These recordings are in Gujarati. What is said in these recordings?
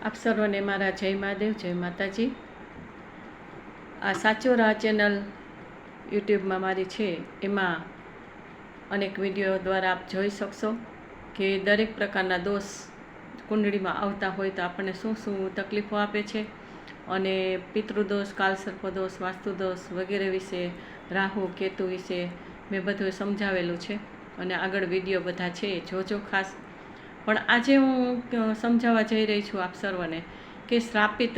આપ સર્વને મારા જય મહાદેવ, જય માતાજી। આ સાચો રાહ ચેનલ યુટ્યુબમાં મારી છે, એમાં અનેક વિડીયો દ્વારા આપ જોઈ શકશો કે દરેક પ્રકારના દોષ કુંડળીમાં આવતા હોય તો આપણને શું શું તકલીફો આપે છે, અને પિતૃદોષ, કાલસર્પદોષ, વાસ્તુદોષ વગેરે વિશે, રાહુ કેતુ વિશે મેં બધું સમજાવેલું છે, અને આગળ વિડીયો બધા છે જોજો ખાસ। પણ આજે હું સમજાવવા જઈ રહી છું આપ સર્વને કે શ્રાપિત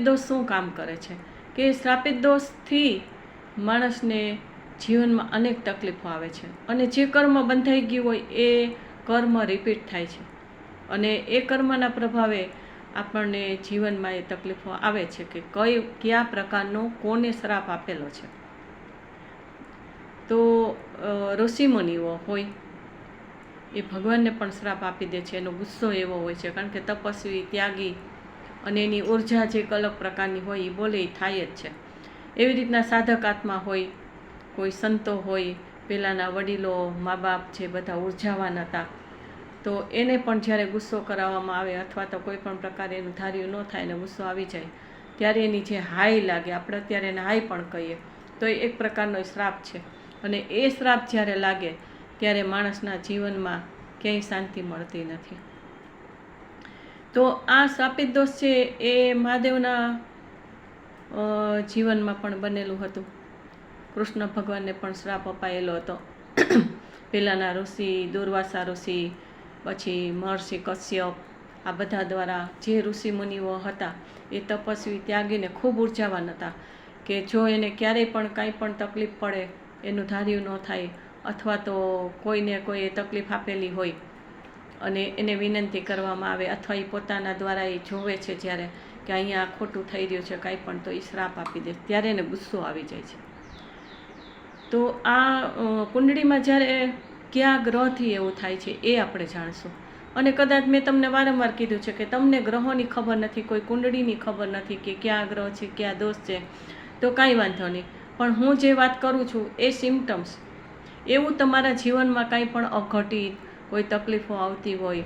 દોષ શું કામ કરે છે। કે શ્રાપિત દોષથી માણસને જીવનમાં અનેક તકલીફો આવે છે, અને જે કર્મ બંધાઈ ગયું હોય એ કર્મ રિપીટ થાય છે, અને એ કર્મના પ્રભાવે આપણને જીવનમાં એ તકલીફો આવે છે કે કયા પ્રકારનો કોને શ્રાપ આપેલો છે। તો ઋષિમુનિઓ હોય એ ભગવાનને પણ શ્રાપ આપી દે છે, એનો ગુસ્સો એવો હોય છે, કારણ કે તપસ્વી, ત્યાગી, અને એની ઉર્જા જે અલગ પ્રકારની હોય એ બોલે એ થાય જ છે। એવી રીતના સાધક આત્મા હોય, કોઈ સંતો હોય, પહેલાંના વડીલો, મા બાપ જે બધા ઉર્જાવાન હતા, તો એને પણ જ્યારે ગુસ્સો કરાવવામાં આવે અથવા તો કોઈ પણ પ્રકારે એનું ધાર્યું ન થાય અને ગુસ્સો આવી જાય ત્યારે એની જે હાઈ લાગે, આપણે અત્યારે એને હાઈ પણ કહીએ, તો એ એક પ્રકારનો શ્રાપ છે, અને એ શ્રાપ જ્યારે લાગે ત્યારે માણસના જીવનમાં ક્યાંય શાંતિ મળતી નથી। તો આ શ્રાપિત દોષ છે એ મહાદેવના જીવનમાં પણ બનેલું હતું। કૃષ્ણ ભગવાનને પણ શ્રાપ અપાયેલો હતો। પહેલાંના ઋષિ દુર્વાસા ઋષિ, પછી મહર્ષિ કશ્યપ, આ બધા દ્વારા જે ઋષિ મુનિઓ હતા એ તપસ્વી, ત્યાગીને ખૂબ ઉર્જાવાન હતા, કે જો એને ક્યારેય પણ કાંઈ પણ તકલીફ પડે, એનું ધાર્યું ન થાય, અથવા તો કોઈને કોઈ તકલીફ આપેલી હોય અને એને વિનંતી કરવામાં આવે, અથવા એ પોતાના દ્વારા એ જોવે છે જ્યારે કે અહીંયા ખોટું થઈ રહ્યું છે કાંઈ પણ, તો એ શ્રાપ આપી દે, ત્યારે એને ગુસ્સો આવી જાય છે। તો આ કુંડળીમાં જ્યારે કયા ગ્રહથી એવું થાય છે એ આપણે જાણશું। અને કદાચ મેં તમને વારંવાર કીધું છે કે તમને ગ્રહોની ખબર નથી, કોઈ કુંડળીની ખબર નથી કે કયા ગ્રહ છે, કયા દોષ છે, તો કાંઈ વાંધો નહીં, પણ હું જે વાત કરું છું એ સિમ્ટમ્સ, એવું તમારા જીવનમાં કાંઈ પણ અઘટિત કોઈ તકલીફો આવતી હોય,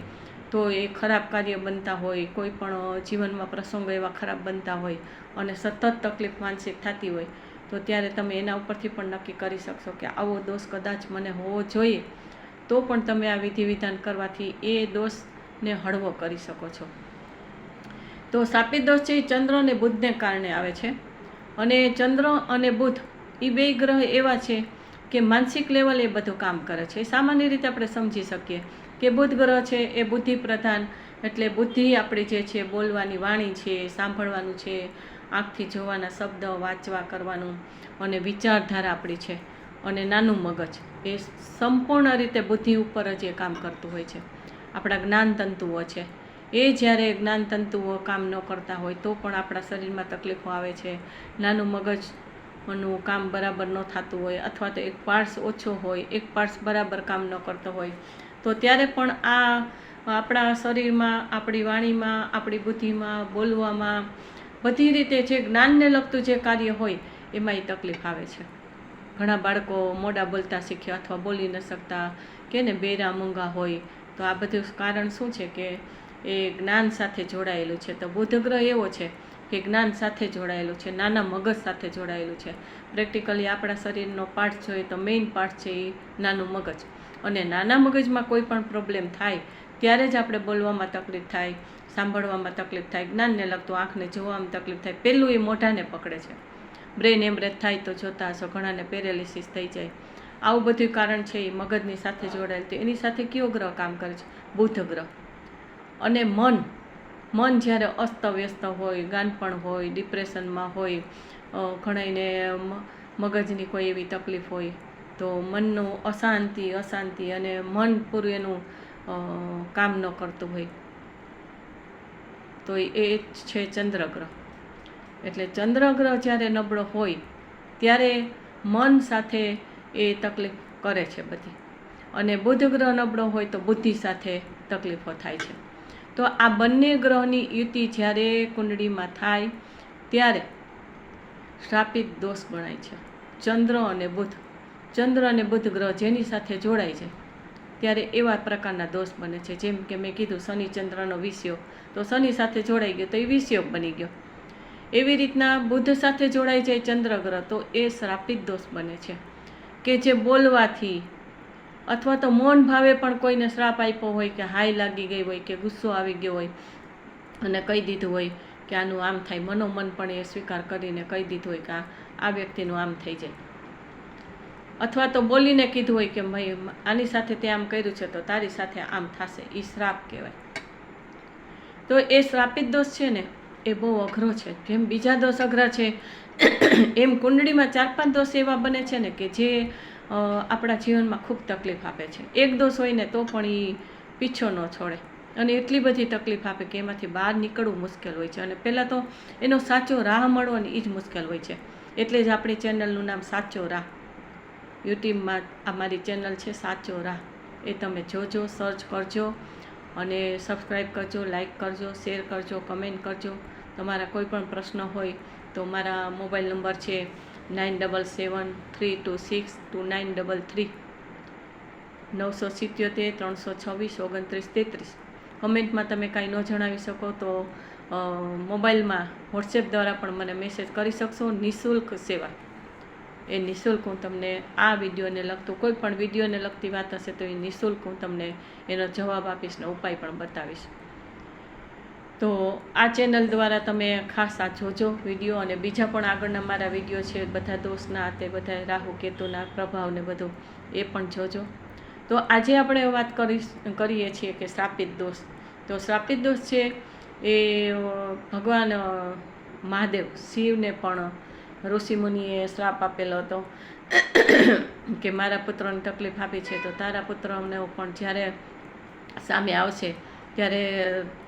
તો એ ખરાબ કાર્ય બનતા હોય, કોઈ પણ જીવનમાં પ્રસંગો એવા ખરાબ બનતા હોય, અને સતત તકલીફ માનસિક થતી હોય, તો ત્યારે તમે એના ઉપરથી પણ નક્કી કરી શકશો કે આવો દોષ કદાચ મને હોવો જોઈએ, તો પણ તમે આ વિધિ વિધાન કરવાથી એ દોષને હળવો કરી શકો છો। તો શ્રાપિત દોષ છે એ ચંદ્ર અને બુધને કારણે આવે છે, અને ચંદ્ર અને બુધ એ બે ગ્રહ એવા છે કે માનસિક લેવલ એ બધું કામ કરે છે। સામાન્ય રીતે આપણે સમજી શકીએ કે બુધ ગ્રહ છે એ બુદ્ધિ પ્રધાન, એટલે બુદ્ધિ આપણી જે છે, બોલવાની વાણી છે, સાંભળવાનું છે, આંખથી જોવાના શબ્દ વાંચવા કરવાનું, અને વિચારધારા આપણી છે, અને નાનું મગજ એ સંપૂર્ણ રીતે બુદ્ધિ ઉપર જ એ કામ કરતું હોય છે। આપણા જ્ઞાનતંતુઓ છે એ જ્યારે જ્ઞાનતંતુઓ કામ ન કરતા હોય તો પણ આપણા શરીરમાં તકલીફો આવે છે। નાનું મગજનું કામ બરાબર ન થતું હોય, અથવા તો એક પાર્ટ્સ ઓછો હોય, એક પાર્ટ્સ બરાબર કામ ન કરતો હોય, તો ત્યારે પણ આ આપણા શરીરમાં, આપણી વાણીમાં, આપણી બુદ્ધિમાં, બોલવામાં, બધી રીતે જે જ્ઞાનને લગતું જે કાર્ય હોય એમાં એ તકલીફ આવે છે। ઘણા બાળકો મોડા બોલતા શીખ્યા અથવા બોલી ન શકતા, કે ને બેરા મૂંગા હોય, તો આ બધું કારણ શું છે કે એ જ્ઞાન સાથે જોડાયેલું છે। તો બુધ ગ્રહ એવો છે કે જ્ઞાન સાથે જોડાયેલું છે, નાના મગજ સાથે જોડાયેલું છે। પ્રેક્ટિકલી આપણા શરીરનો પાર્ટ જોઈએ તો મેઇન પાર્ટ છે એ નાનું મગજ, અને નાના મગજમાં કોઈ પણ પ્રોબ્લેમ થાય ત્યારે જ આપણે બોલવામાં તકલીફ થાય, સાંભળવામાં તકલીફ થાય, જ્ઞાનને લગતું આંખને જોવામાં તકલીફ થાય, પહેલું એ મોઢાને પકડે છે। બ્રેન એમરેજ થાય તો જોતા હશો ઘણાને પેરેલિસિસ થઈ જાય, આવું બધું કારણ છે એ મગજની સાથે જોડાયેલ। તો એની સાથે કયો ગ્રહ કામ કરે છે? બુધ ગ્રહ। અને મન જ્યારે અસ્તવ્યસ્ત હોય, ગાનપણ હોય, ડિપ્રેશનમાં હોય, ઘણાઈને મગજની કોઈ એવી તકલીફ હોય, તો મનનું અશાંતિ અને મન પૂરું એનું કામ ન કરતું હોય, તો એ છે ચંદ્રગ્રહ। એટલે ચંદ્રગ્રહ જ્યારે નબળો હોય ત્યારે મન સાથે એ તકલીફ કરે છે બધી, અને બુધ ગ્રહ નબળો હોય તો બુદ્ધિ સાથે તકલીફો થાય છે। તો આ બંને ગ્રહની યુતિ જ્યારે કુંડળીમાં થાય ત્યારે શ્રાપિત દોષ ગણાય છે। ચંદ્ર અને બુધ ગ્રહ જેની સાથે જોડાય છે ત્યારે એવા પ્રકારના દોષ બને છે. જેમ કે મેં કીધું શનિ ચંદ્રનો વિષયો, તો શનિ સાથે જોડાઈ ગયો તો એ વિષયોગ બની ગયો. એવી રીતના બુધ સાથે જોડાઈ જાય ચંદ્રગ્રહ તો એ શ્રાપિત દોષ બને છે, કે જે બોલવાથી અથવા તો મૌન ભાવે પણ કોઈને શ્રાપ આપ્યો હોય, કે હાય લાગી ગઈ હોય, કે ગુસ્સો આવી ગયો હોય અને કહી દીધું હોય કે આનું આમ થાય, મનોમન પણ એ સ્વીકાર કરીને કહી દીધું હોય કે આ વ્યક્તિનું આમ થઈ જાય, અથવા તો બોલીને કીધું હોય કે ભાઈ આની સાથે તે આમ કર્યું છે તો તારી સાથે આમ થશે, એ શ્રાપ કહેવાય. તો એ શ્રાપિત દોષ છે ને એ બહુ અઘરો છે. જેમ બીજા દોષ અઘરા છે એમ કુંડળીમાં 4-5 દોષ એવા બને છે ને કે જે આપણા જીવનમાં ખૂબ તકલીફ આપે છે. એક દોષ હોય ને તો પણ એ પીછો ન છોડે અને એટલી બધી તકલીફ આપે કે એમાંથી બહાર નીકળવું મુશ્કેલ હોય છે. અને પહેલાં તો એનો સાચો રાહ મળવો ને એ જ મુશ્કેલ હોય છે. એટલે જ આપણી ચેનલનું નામ સાચો રાહ, યુટ્યુબમાં અમારી ચેનલ છે સાચો રાહ. એ તમે જોજો, સર્ચ કરજો અને સબસ્ક્રાઈબ કરજો, લાઈક કરજો, શેર કરજો, કમેન્ટ કરજો. તમારા કોઈ પણ પ્રશ્ન હોય તો મારા મોબાઈલ નંબર છે 9773262933, 977-326-2933. કમેન્ટમાં તમે કાંઈ ન જણાવી શકો તો મોબાઈલમાં વોટ્સએપ દ્વારા પણ મને મેસેજ કરી શકશો. નિઃશુલ્ક સેવા, એ નિઃશુલ્ક હું તમને આ વિડીયોને લગતું કોઈ પણ વિડીયોને લગતી વાત હશે તો એ નિઃશુલ્ક હું તમને એનો જવાબ આપીશ ને ઉપાય પણ બતાવીશ. તો આ ચેનલ દ્વારા તમે ખાસ આ જોજો વિડીયો, અને બીજા પણ આગળના મારા વિડીયો છે બધા દોષના, તે બધા રાહુ કેતુના પ્રભાવને બધું એ પણ જોજો. તો આજે આપણે વાત કરીએ છીએ કે શ્રાપિત દોષ. તો શ્રાપિત દોષ છે એ ભગવાન મહાદેવ શિવને પણ ઋષિમુનિએ શ્રાપ આપેલો હતો કે મારા પુત્રને તકલીફ આપી છે તો તારા પુત્રને પણ જ્યારે સામે આવશે ત્યારે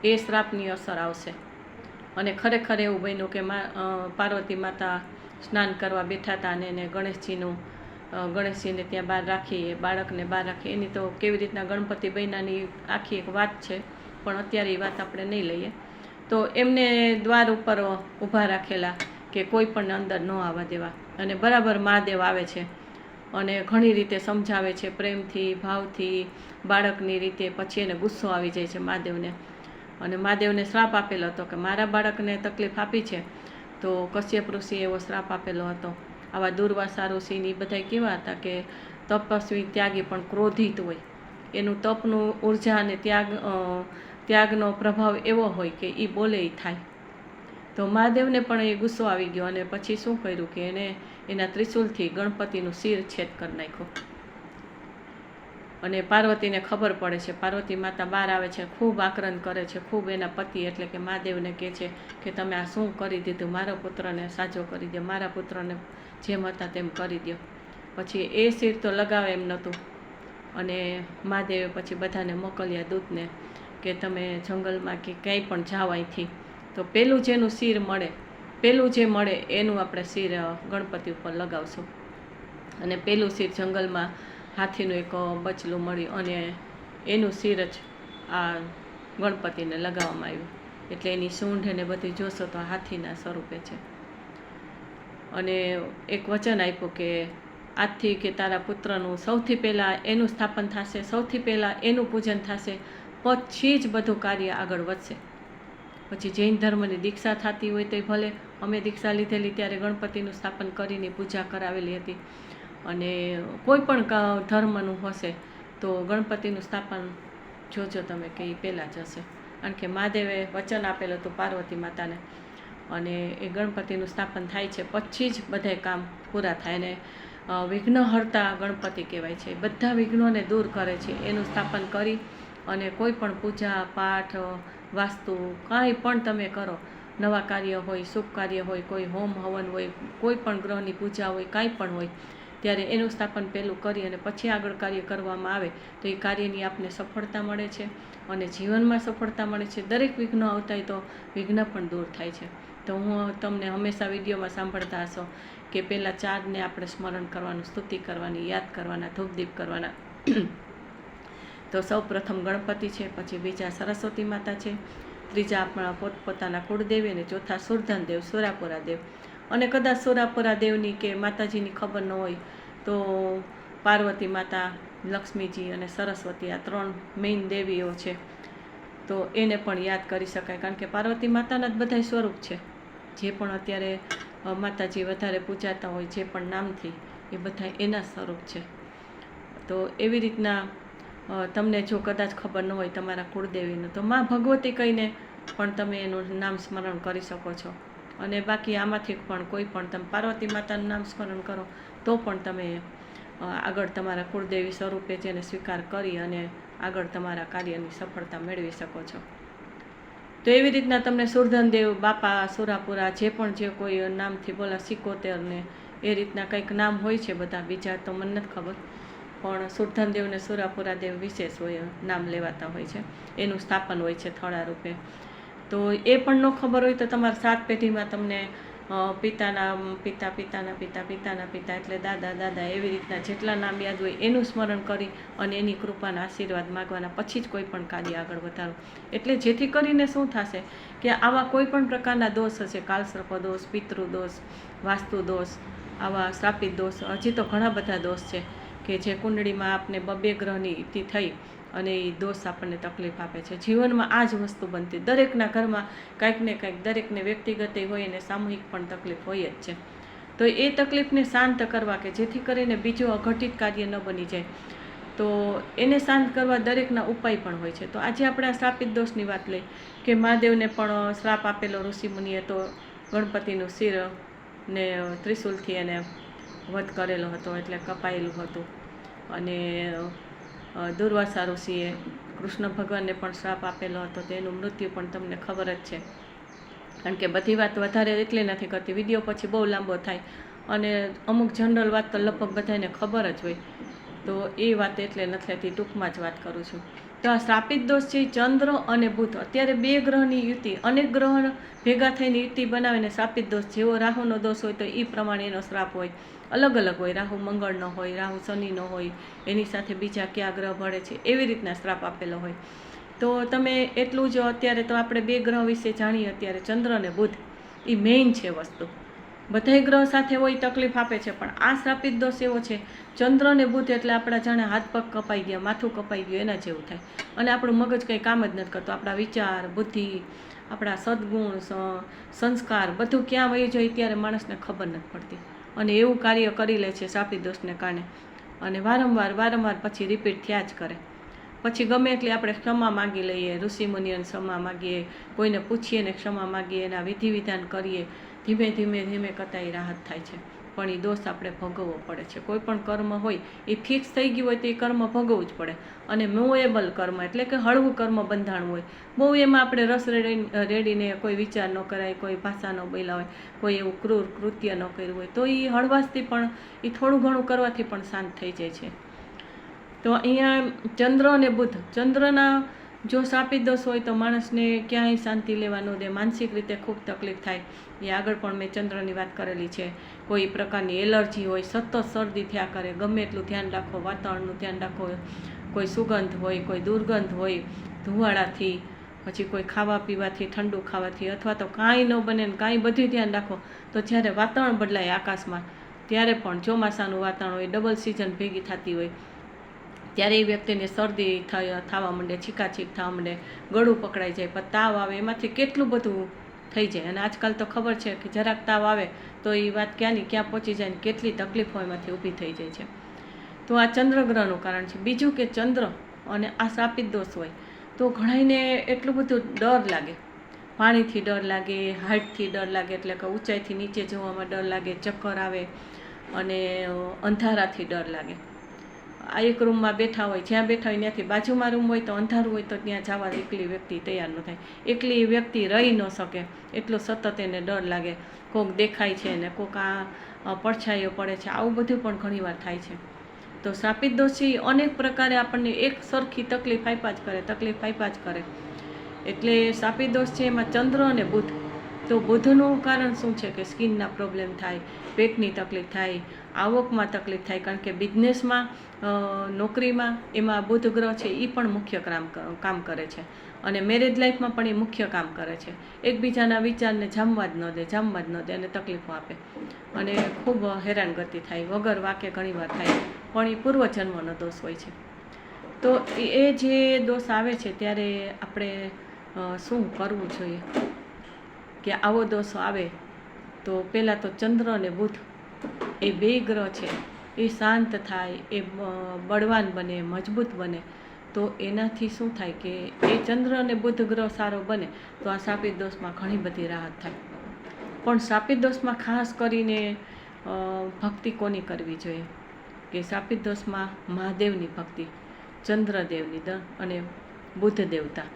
એ શ્રાપની અસર આવશે. અને ખરેખર એવું બન્યું કે પાર્વતી માતા સ્નાન કરવા બેઠા હતા અને એને ગણેશજીને ત્યાં બહાર રાખી, એ બાળકને બહાર રાખી. એની તો કેવી રીતના ગણપતિ બન્યાની આખી એક વાત છે, પણ અત્યારે એ વાત આપણે નહીં લઈએ. તો એમને દ્વાર ઉપર ઊભા રાખેલા કે કોઈ પણ અંદર ન આવવા દેવા, અને બરાબર મહાદેવ આવે છે અને ઘણી રીતે સમજાવે છે, પ્રેમથી, ભાવથી, બાળકની રીતે. પછી એને ગુસ્સો આવી જાય છે મહાદેવને, અને મહાદેવને શ્રાપ આપેલો હતો કે મારા બાળકને તકલીફ આપી છે. તો કશ્યપ ઋષિએ એવો શ્રાપ આપેલો હતો. આવા દુર્વાસા ઋષિની બધા કેવા હતા કે તપસ્વી, ત્યાગી પણ ક્રોધિત હોય, એનું તપનું ઉર્જા અને ત્યાગનો પ્રભાવ એવો હોય કે એ બોલે એ થાય. તો મહાદેવને પણ એ ગુસ્સો આવી ગયો અને પછી શું કર્યું કે એને એના ત્રિશૂલથી ગણપતિનું શિર છેદ કરી નાખ્યું. અને પાર્વતીને ખબર પડે છે, પાર્વતી માતા બહાર આવે છે, ખૂબ આક્રંદ કરે છે, ખૂબ એના પતિ એટલે કે મહાદેવને કહે છે કે તમે આ શું કરી દીધું, મારા પુત્રને સાજો કરી દો, મારા પુત્રને જેમ હતા તેમ કરી દો. પછી એ શિર તો લગાવે એમ નહોતું, અને મહાદેવે પછી બધાને મોકલ્યા દૂતને કે તમે જંગલમાં કે ક્યાંય પણ જાઓ અહીંથી, તો પહેલું જેનું શિર મળે, પહેલું જે મળે એનું આપણે શિર ગણપતિ ઉપર લગાવશું. અને પહેલું શિર જંગલમાં હાથીનું એક બચલું મળ્યું અને એનું શિર જ આ ગણપતિને લગાવવામાં આવ્યું. એટલે એની સૂંઢ એને બધી જોશો તો હાથીના સ્વરૂપે છે. અને એક વચન આપ્યું કે આજથી કે તારા પુત્રનું સૌથી પહેલાં એનું સ્થાપન થશે, સૌથી પહેલાં એનું પૂજન થશે, પછી જ બધું કાર્ય આગળ વધશે. પછી જૈન ધર્મની દીક્ષા થતી હોય તો ભલે, અમે દીક્ષા લીધેલી ત્યારે ગણપતિનું સ્થાપન કરીને પૂજા કરાવેલી હતી. અને કોઈ પણ ધર્મનું હશે તો ગણપતિનું સ્થાપન જોજો તમે કે એ પહેલાં જ હશે. કારણ કે મહાદેવે વચન આપેલું હતું પાર્વતી માતાને, અને એ ગણપતિનું સ્થાપન થાય છે પછી જ બધાય કામ પૂરા થાય. અને વિઘ્નહર્તા ગણપતિ કહેવાય છે, બધા વિઘ્નોને દૂર કરે છે. એનું સ્થાપન કરી અને કોઈ પણ પૂજા પાઠ, વાસ્તુ કાંઈ પણ તમે કરો, નવા કાર્ય હોય, શુભ કાર્ય હોય, કોઈ હોમ હવન હોય, કોઈ પણ ગ્રહની પૂજા હોય, કાંઈ પણ હોય, ત્યારે એનું સ્થાપન પહેલું કરી અને પછી આગળ કાર્ય કરવામાં આવે તો એ કાર્યની આપને સફળતા મળે છે અને જીવનમાં સફળતા મળે છે. દરેક વિઘ્નો આવતા હોય તો વિઘ્ન પણ દૂર થાય છે. તો હું તમને હંમેશા વિડીયોમાં સાંભળતા હશો કે પહેલાં 4ને આપણે સ્મરણ કરવાનું, સ્તુતિ કરવાની, યાદ કરવાના, ધૂપદીપ કરવાના. તો સૌ પ્રથમ ગણપતિ છે, પછી બીજા સરસ્વતી માતા છે, ત્રીજા આપણા પોતપોતાના કુળદેવી, અને ચોથા સુરધન દેવ, સુરાપુરા દેવ. અને કદાચ સુરાપુરા દેવની કે માતાજીની ખબર ન હોય તો પાર્વતી માતા લક્ષ્મીજી અને સરસ્વતી, આ 3 મેઇન દેવીઓ છે. તો એને પણ યાદ કરી શકાય, કારણ કે પાર્વતી માતાના જ બધાય સ્વરૂપ છે. જે પણ અત્યારે માતાજી વધારે પૂજાતા હોય જે પણ નામથી, એ બધા એના સ્વરૂપ છે. તો એવી રીતના તમને જો કદાચ ખબર ન હોય તમારા કુળદેવીનું, તો માં ભગવતી કહીને પણ તમે એનું નામ સ્મરણ કરી શકો છો. અને બાકી આમાંથી પણ કોઈ પણ તમે પાર્વતી માતાનું નામ સ્મરણ કરો તો પણ તમે આગળ તમારા કુળદેવી સ્વરૂપે જેને સ્વીકાર કરી અને આગળ તમારા કાર્યની સફળતા મેળવી શકો છો. તો એવી રીતના તમને સુરધનદેવ, બાપા, સુરાપુરા, જે પણ જે કોઈ નામથી બોલા, 71 ને એ રીતના કંઈક નામ હોય છે બધા, બીજા તો મને નથી ખબર, પણ સુરધનદેવ ને સુરાપુરા દેવ વિશેષ હોય, નામ લેવાતા હોય છે. એનું સ્થાપન હોય છે થળા રૂપે. તો એ પણ ન ખબર હોય તો તમારા 7 પેઢીમાં તમને પિતાના પિતા, પિતાના પિતા, પિતાના પિતા એટલે દાદા, દાદા, એવી રીતના જેટલા નામ યાદ હોય એનું સ્મરણ કરી અને એની કૃપાના આશીર્વાદ માગવાના, પછી જ કોઈ પણ કાર્ય આગળ વધારો. એટલે જેથી કરીને શું થશે કે આવા કોઈ પણ પ્રકારના દોષ હશે, કાલસર્પ દોષ, પિતૃદોષ, વાસ્તુ દોષ, આવા શ્રાપિત દોષ, હજી તો ઘણા બધા દોષ છે કે જે કુંડળીમાં આપને 2 ગ્રહની ઇતિ થઈ અને એ દોષ આપણને તકલીફ આપે છે. જીવનમાં આ જ વસ્તુ બનતી, દરેકના ઘરમાં કાંઈક ને કાંઈક, દરેકને વ્યક્તિગત હોય અને સામૂહિક પણ તકલીફ હોય જ છે. તો એ તકલીફને શાંત કરવા કે જેથી કરીને બીજું અઘટિત કાર્ય ન બની જાય, તો એને શાંત કરવા દરેકના ઉપાય પણ હોય છે. તો આજે આપણે આ શ્રાપિત દોષની વાત લઈ કે મહાદેવને પણ શ્રાપ આપેલો ઋષિમુનિએ, તો ગણપતિનું શિર ને ત્રિશુલથી એને વધ કરેલો હતો, એટલે કપાયેલું હતું. અને દુર્વાસા ઋષિએ કૃષ્ણ ભગવાનને પણ શ્રાપ આપેલો હતો, તો એનું મૃત્યુ પણ તમને ખબર જ છે. કારણ કે બધી વાત વધારે એટલી નથી કરતી, વિડીયો પછી બહુ લાંબો થાય અને અમુક જનરલ વાત તો લગભગ બધાને ખબર જ હોય, તો એ વાત એટલે નથી લેતી, ટૂંકમાં જ વાત કરું છું. તો આ શ્રાપિત દોષ છે ચંદ્ર અને બુધ, અત્યારે 2 ગ્રહની યુતિ, અનેક ગ્રહ ભેગા થઈને યુતિ બનાવીને શ્રાપિત દોષ, જેવો રાહુનો દોષ હોય તો એ પ્રમાણે એનો શ્રાપ હોય, અલગ અલગ હોય. રાહુ મંગળનો હોય, રાહુ શનિનો હોય, એની સાથે બીજા કયા ગ્રહ ભળે છે, એવી રીતના શ્રાપ આપેલો હોય. તો તમે એટલું જ, અત્યારે તો આપણે 2 ગ્રહ વિશે જાણીએ. અત્યારે ચંદ્ર અને બુધ એ મેઇન છે વસ્તુ, બધાય ગ્રહ સાથે હોય તકલીફ આપે છે, પણ આ શ્રાપિત દોષ એવો છે, ચંદ્ર ને બુધ એટલે આપણા જાણે હાથ પગ કપાઈ ગયા, માથું કપાઈ ગયું એના જેવું થાય, અને આપણું મગજ કંઈ કામ જ નથી કરતું. આપણા વિચાર, બુદ્ધિ, આપણા સદગુણ, સંસ્કાર બધું ક્યાં વહી જાય ત્યારે માણસને ખબર નથી પડતી, અને એવું કાર્ય કરી લે છે શ્રાપિત દોષને કારણે. અને વારંવાર પછી રિપીટ થયા જ કરે. પછી ગમે એટલી આપણે ક્ષમા માગી લઈએ, ઋષિમુનિઓને ક્ષમા માગીએ, કોઈને પૂછીએ ને ક્ષમા માગીએ, એના વિધિ વિધાન કરીએ, ધીમે ધીમે કરતાં એ રાહત થાય છે. પણ એ દોષ આપણે ભોગવવો પડે છે. કોઈ પણ કર્મ હોય એ ફિક્સ થઈ ગયું હોય તો એ કર્મ ભોગવવું જ પડે. અને મૂવેબલ કર્મ એટલે કે હળવું કર્મ બંધાણું હોય, બહુ એમાં આપણે રસ રેડીને કોઈ વિચાર ન કરાય, કોઈ ભાષા ન બોલ્યા હોય, કોઈ એવું ક્રૂર કૃત્ય ન કર્યું હોય, તો એ હળવાશથી પણ, એ થોડું ઘણું કરવાથી પણ શાંત થઈ જાય છે. તો અહીંયા ચંદ્ર અને બુધ, ચંદ્રના જો શ્રાપિત દોષ હોય તો માણસને ક્યાંય શાંતિ લેવા ન દે, માનસિક રીતે ખૂબ તકલીફ થાય. એ આગળ પણ મેં ચંદ્રની વાત કરેલી છે. કોઈ પ્રકારની એલર્જી હોય, સતત શરદી થયા કરે, ગમે એટલું ધ્યાન રાખો, વાતાવરણનું ધ્યાન રાખો, કોઈ સુગંધ હોય, કોઈ દુર્ગંધ હોય, ધુવાડાથી, પછી કોઈ ખાવા પીવાથી, ઠંડુ ખાવાથી, અથવા તો કાંઈ ન બને ને કાંઈ બધું ધ્યાન રાખો. તો જ્યારે વાતાવરણ બદલાય આકાશમાં, ત્યારે પણ ચોમાસાનું વાતાવરણ હોય, ડબલ સિઝન ભેગી થતી હોય, ત્યારે એ વ્યક્તિને શરદી થવા માંડે, છીકાછીક થવા માંડે, ગળું પકડાઈ જાય, પણ તાવ આવે, એમાંથી કેટલું બધું થઈ જાય. અને આજકાલ તો ખબર છે કે જરાક તાવ આવે તો એ વાત ક્યાંની ક્યાં પહોંચી જાય ને કેટલી તકલીફો એમાંથી ઊભી થઈ જાય છે. તો આ ચંદ્રગ્રહનું કારણ છે. બીજું કે ચંદ્ર અને આ શ્રાપિત દોષ હોય તો ઘણાઈને એટલું બધું ડર લાગે, પાણીથી ડર લાગે, હાઇટથી ડર લાગે, એટલે કે ઊંચાઈથી નીચે જોવામાં ડર લાગે, ચક્કર આવે અને અંધારાથી ડર લાગે. આ એક રૂમમાં બેઠા હોય, જ્યાં બેઠા હોય ત્યાંથી બાજુમાં રૂમ હોય તો અંધારું હોય તો ત્યાં જવા એકલી વ્યક્તિ તૈયાર ન થાય, એકલી વ્યક્તિ રહી ન શકે, એટલો સતત એને ડર લાગે. કોક દેખાય છે ને કોક આ પડછાયો પડે છે, આવું બધું પણ ઘણીવાર થાય છે. તો શ્રાપિત દોષી અનેક પ્રકારે આપણને એક સરખી તકલીફ આપ્યા જ કરે. એટલે શ્રાપિત દોષ છે એમાં ચંદ્ર અને બુધ. તો બુધનું કારણ શું છે કે સ્કિનના પ્રોબ્લેમ થાય, પેટની તકલીફ થાય, આવકમાં તકલીફ થાય, કારણ કે બિઝનેસમાં, નોકરીમાં એમાં બુધ ગ્રહ છે એ પણ મુખ્ય કામ કરે છે. અને મેરેજ લાઈફમાં પણ એ મુખ્ય કામ કરે છે. એકબીજાના વિચારને જામવા જ ન દે અને તકલીફો આપે અને ખૂબ હેરાનગતિ થાય, વગર વાકે ઘણીવાર થાય. પણ એ પૂર્વજન્મનો દોષ હોય છે. તો એ જે દોષ આવે છે ત્યારે આપણે શું કરવું જોઈએ કે આવો દોષ આવે તો પહેલાં તો ચંદ્ર અને બુધ એ 2 ગ્રહ છે એ શાંત થાય, એ બળવાન બને, મજબૂત બને. તો એનાથી શું થાય કે એ ચંદ્ર અને બુધ ગ્રહ સારો બને તો આ શાપિત દોષમાં ઘણી બધી રાહત થાય. પણ શાપિત દોષમાં ખાસ કરીને ભક્તિ કોની કરવી જોઈએ કે શાપિત દોષમાં મહાદેવની ભક્તિ, ચંદ્રદેવની અને બુદ્ધ દેવતા.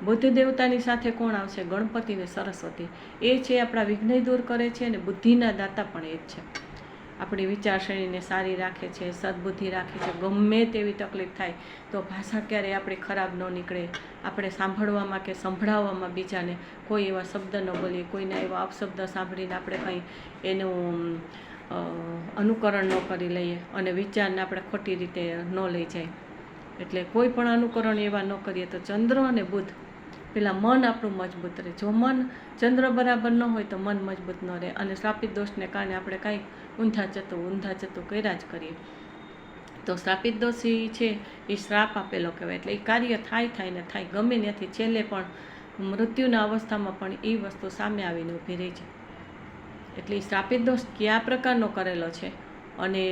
બુદ્ધ દેવતાની સાથે કોણ આવશે? ગણપતિ ને સરસ્વતી. એ છે આપણા વિઘ્ન દૂર કરે છે અને બુદ્ધિના દાતા પણ એ જ છે. આપણી વિચારશ્રેણીને સારી રાખે છે, સદબુદ્ધિ રાખે છે. ગમે તેવી તકલીફ થાય તો ભાષા ક્યારેય આપણી ખરાબ ન નીકળે. આપણે સાંભળવામાં કે સંભળાવવામાં બીજાને કોઈ એવા શબ્દ ન બોલીએ, કોઈના એવા અપશબ્દ સાંભળીને આપણે કંઈ એનું અનુકરણ ન કરી લઈએ અને વિચારને આપણે ખોટી રીતે ન લઈ જાય. એટલે કોઈ પણ અનુકરણ એવા ન કરીએ. તો ચંદ્ર અને બુધ, પેલા મન આપણું મજબૂત રહે. જો મન ચંદ્ર બરાબર ન હોય તો મન મજબૂત ન રહે અને શ્રાપિત દોષને કારણે આપણે કાંઈ ઊંધા જતું કર્યા જ કરીએ. તો શ્રાપિત દોષ છે એ શ્રાપ આપેલો કહેવાય. એટલે એ કાર્ય થાય ને થાય, ગમે ત્યાંથી છેલ્લે પણ મૃત્યુના અવસ્થામાં પણ એ વસ્તુ સામે આવીને ઊભી રહી છે. એટલે શ્રાપિત દોષ કયા પ્રકારનો કરેલો છે અને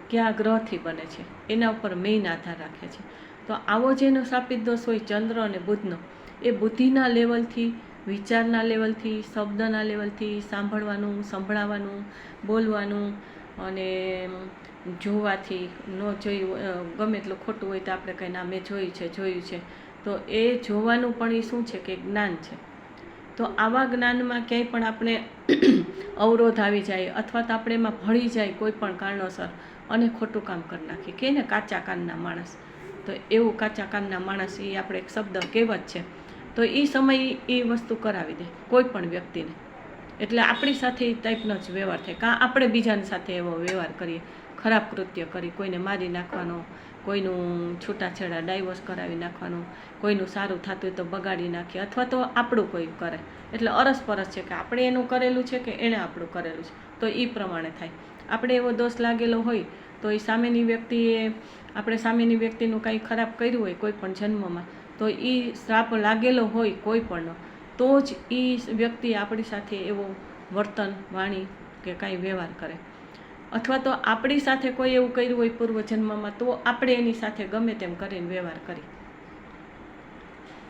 કયા ગ્રહથી બને છે એના ઉપર મેઇન આધાર રાખે છે. તો આવો જેનો શ્રાપિત દોષ હોય ચંદ્ર અને બુધનો, એ બુદ્ધિના લેવલથી, વિચારના લેવલથી, શબ્દના લેવલથી, સાંભળવાનું, સંભળાવવાનું, બોલવાનું અને જોવાથી, ન જોયું ગમે એટલું ખોટું હોય તો આપણે કંઈ ના મેં જોયું છે તો એ જોવાનું પણ એ શું છે કે જ્ઞાન છે. તો આવા જ્ઞાનમાં ક્યાંય પણ આપણે અવરોધ આવી જાય અથવા તો આપણે એમાં ભળી જાય કોઈ પણ કારણોસર અને ખોટું કામ કરી નાખીએ કે ને કાચા કાનના માણસ. તો એવું કાચા કાનના માણસ એ આપણે એક શબ્દ કહેવત છે. તો એ સમયે એ વસ્તુ કરાવી દે કોઈ પણ વ્યક્તિને. એટલે આપણી સાથે એ ટાઈપનો જ વ્યવહાર થાય. કાં આપણે બીજાની સાથે એવો વ્યવહાર કરીએ, ખરાબ કૃત્ય કરી, કોઈને મારી નાખવાનો, કોઈનું છૂટાછેડા ડાયવોર્સ કરાવી નાખવાનું, કોઈનું સારું થતું હોય તો બગાડી નાખીએ અથવા તો આપણું કોઈ કરે. એટલે અરસપરસ છે કે આપણે એનું કરેલું છે કે એણે આપણું કરેલું છે. તો એ પ્રમાણે થાય. આપણે એવો દોષ લાગેલો હોય તો એ સામેની વ્યક્તિનું કાંઈ ખરાબ કર્યું હોય કોઈ પણ જન્મમાં, તો એ શ્રાપ લાગેલો હોય કોઈ પણનો, તો જ એ વ્યક્તિ આપણી સાથે એવો વર્તન, વાણી કે કાંઈ વ્યવહાર કરે. અથવા તો આપણી સાથે કોઈ એવું કર્યું હોય પૂર્વજન્મમાં તો આપણે એની સાથે ગમે તેમ કરીને વ્યવહાર કરી.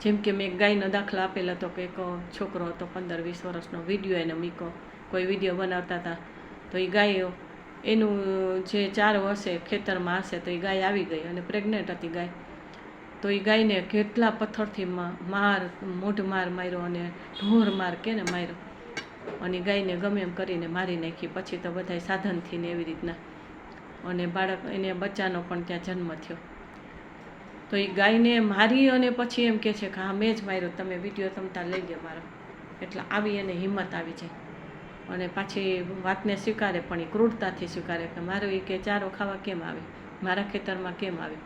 જેમ કે મેં એક ગાયનો દાખલો આપેલો હતો કે એક છોકરો હતો 15-20 વર્ષનો, વિડીયો એને મૂક્યો, કોઈ વિડીયો બનાવતા હતા તો એ ગાય એનું જે ચારો હશે ખેતરમાં હશે તો એ ગાય આવી ગઈ અને પ્રેગ્નેન્ટ હતી ગાય. તો એ ગાયને કેટલા પથ્થરથી મોઢ માર માર્યો અને ઢોર માર કે ને માર્યો અને ગાયને ગમે એમ કરીને મારી નાખી. પછી તો બધાય સાધનથી ને એવી રીતના અને એને બચ્ચાનો પણ ત્યાં જન્મ થયો. તો એ ગાયને મારી અને પછી એમ કહે છે કે હા મેં જ માર્યો, તમે વિડીયો તમતાર લઈ ગયો મારો. એટલે આવી એને હિંમત આવી જાય અને પાછી વાતને સ્વીકારે, પણ એ ક્રૂરતાથી સ્વીકારે કે મારો એ કે ચારો ખાવા કેમ આવે, મારા ખેતરમાં કેમ આવે.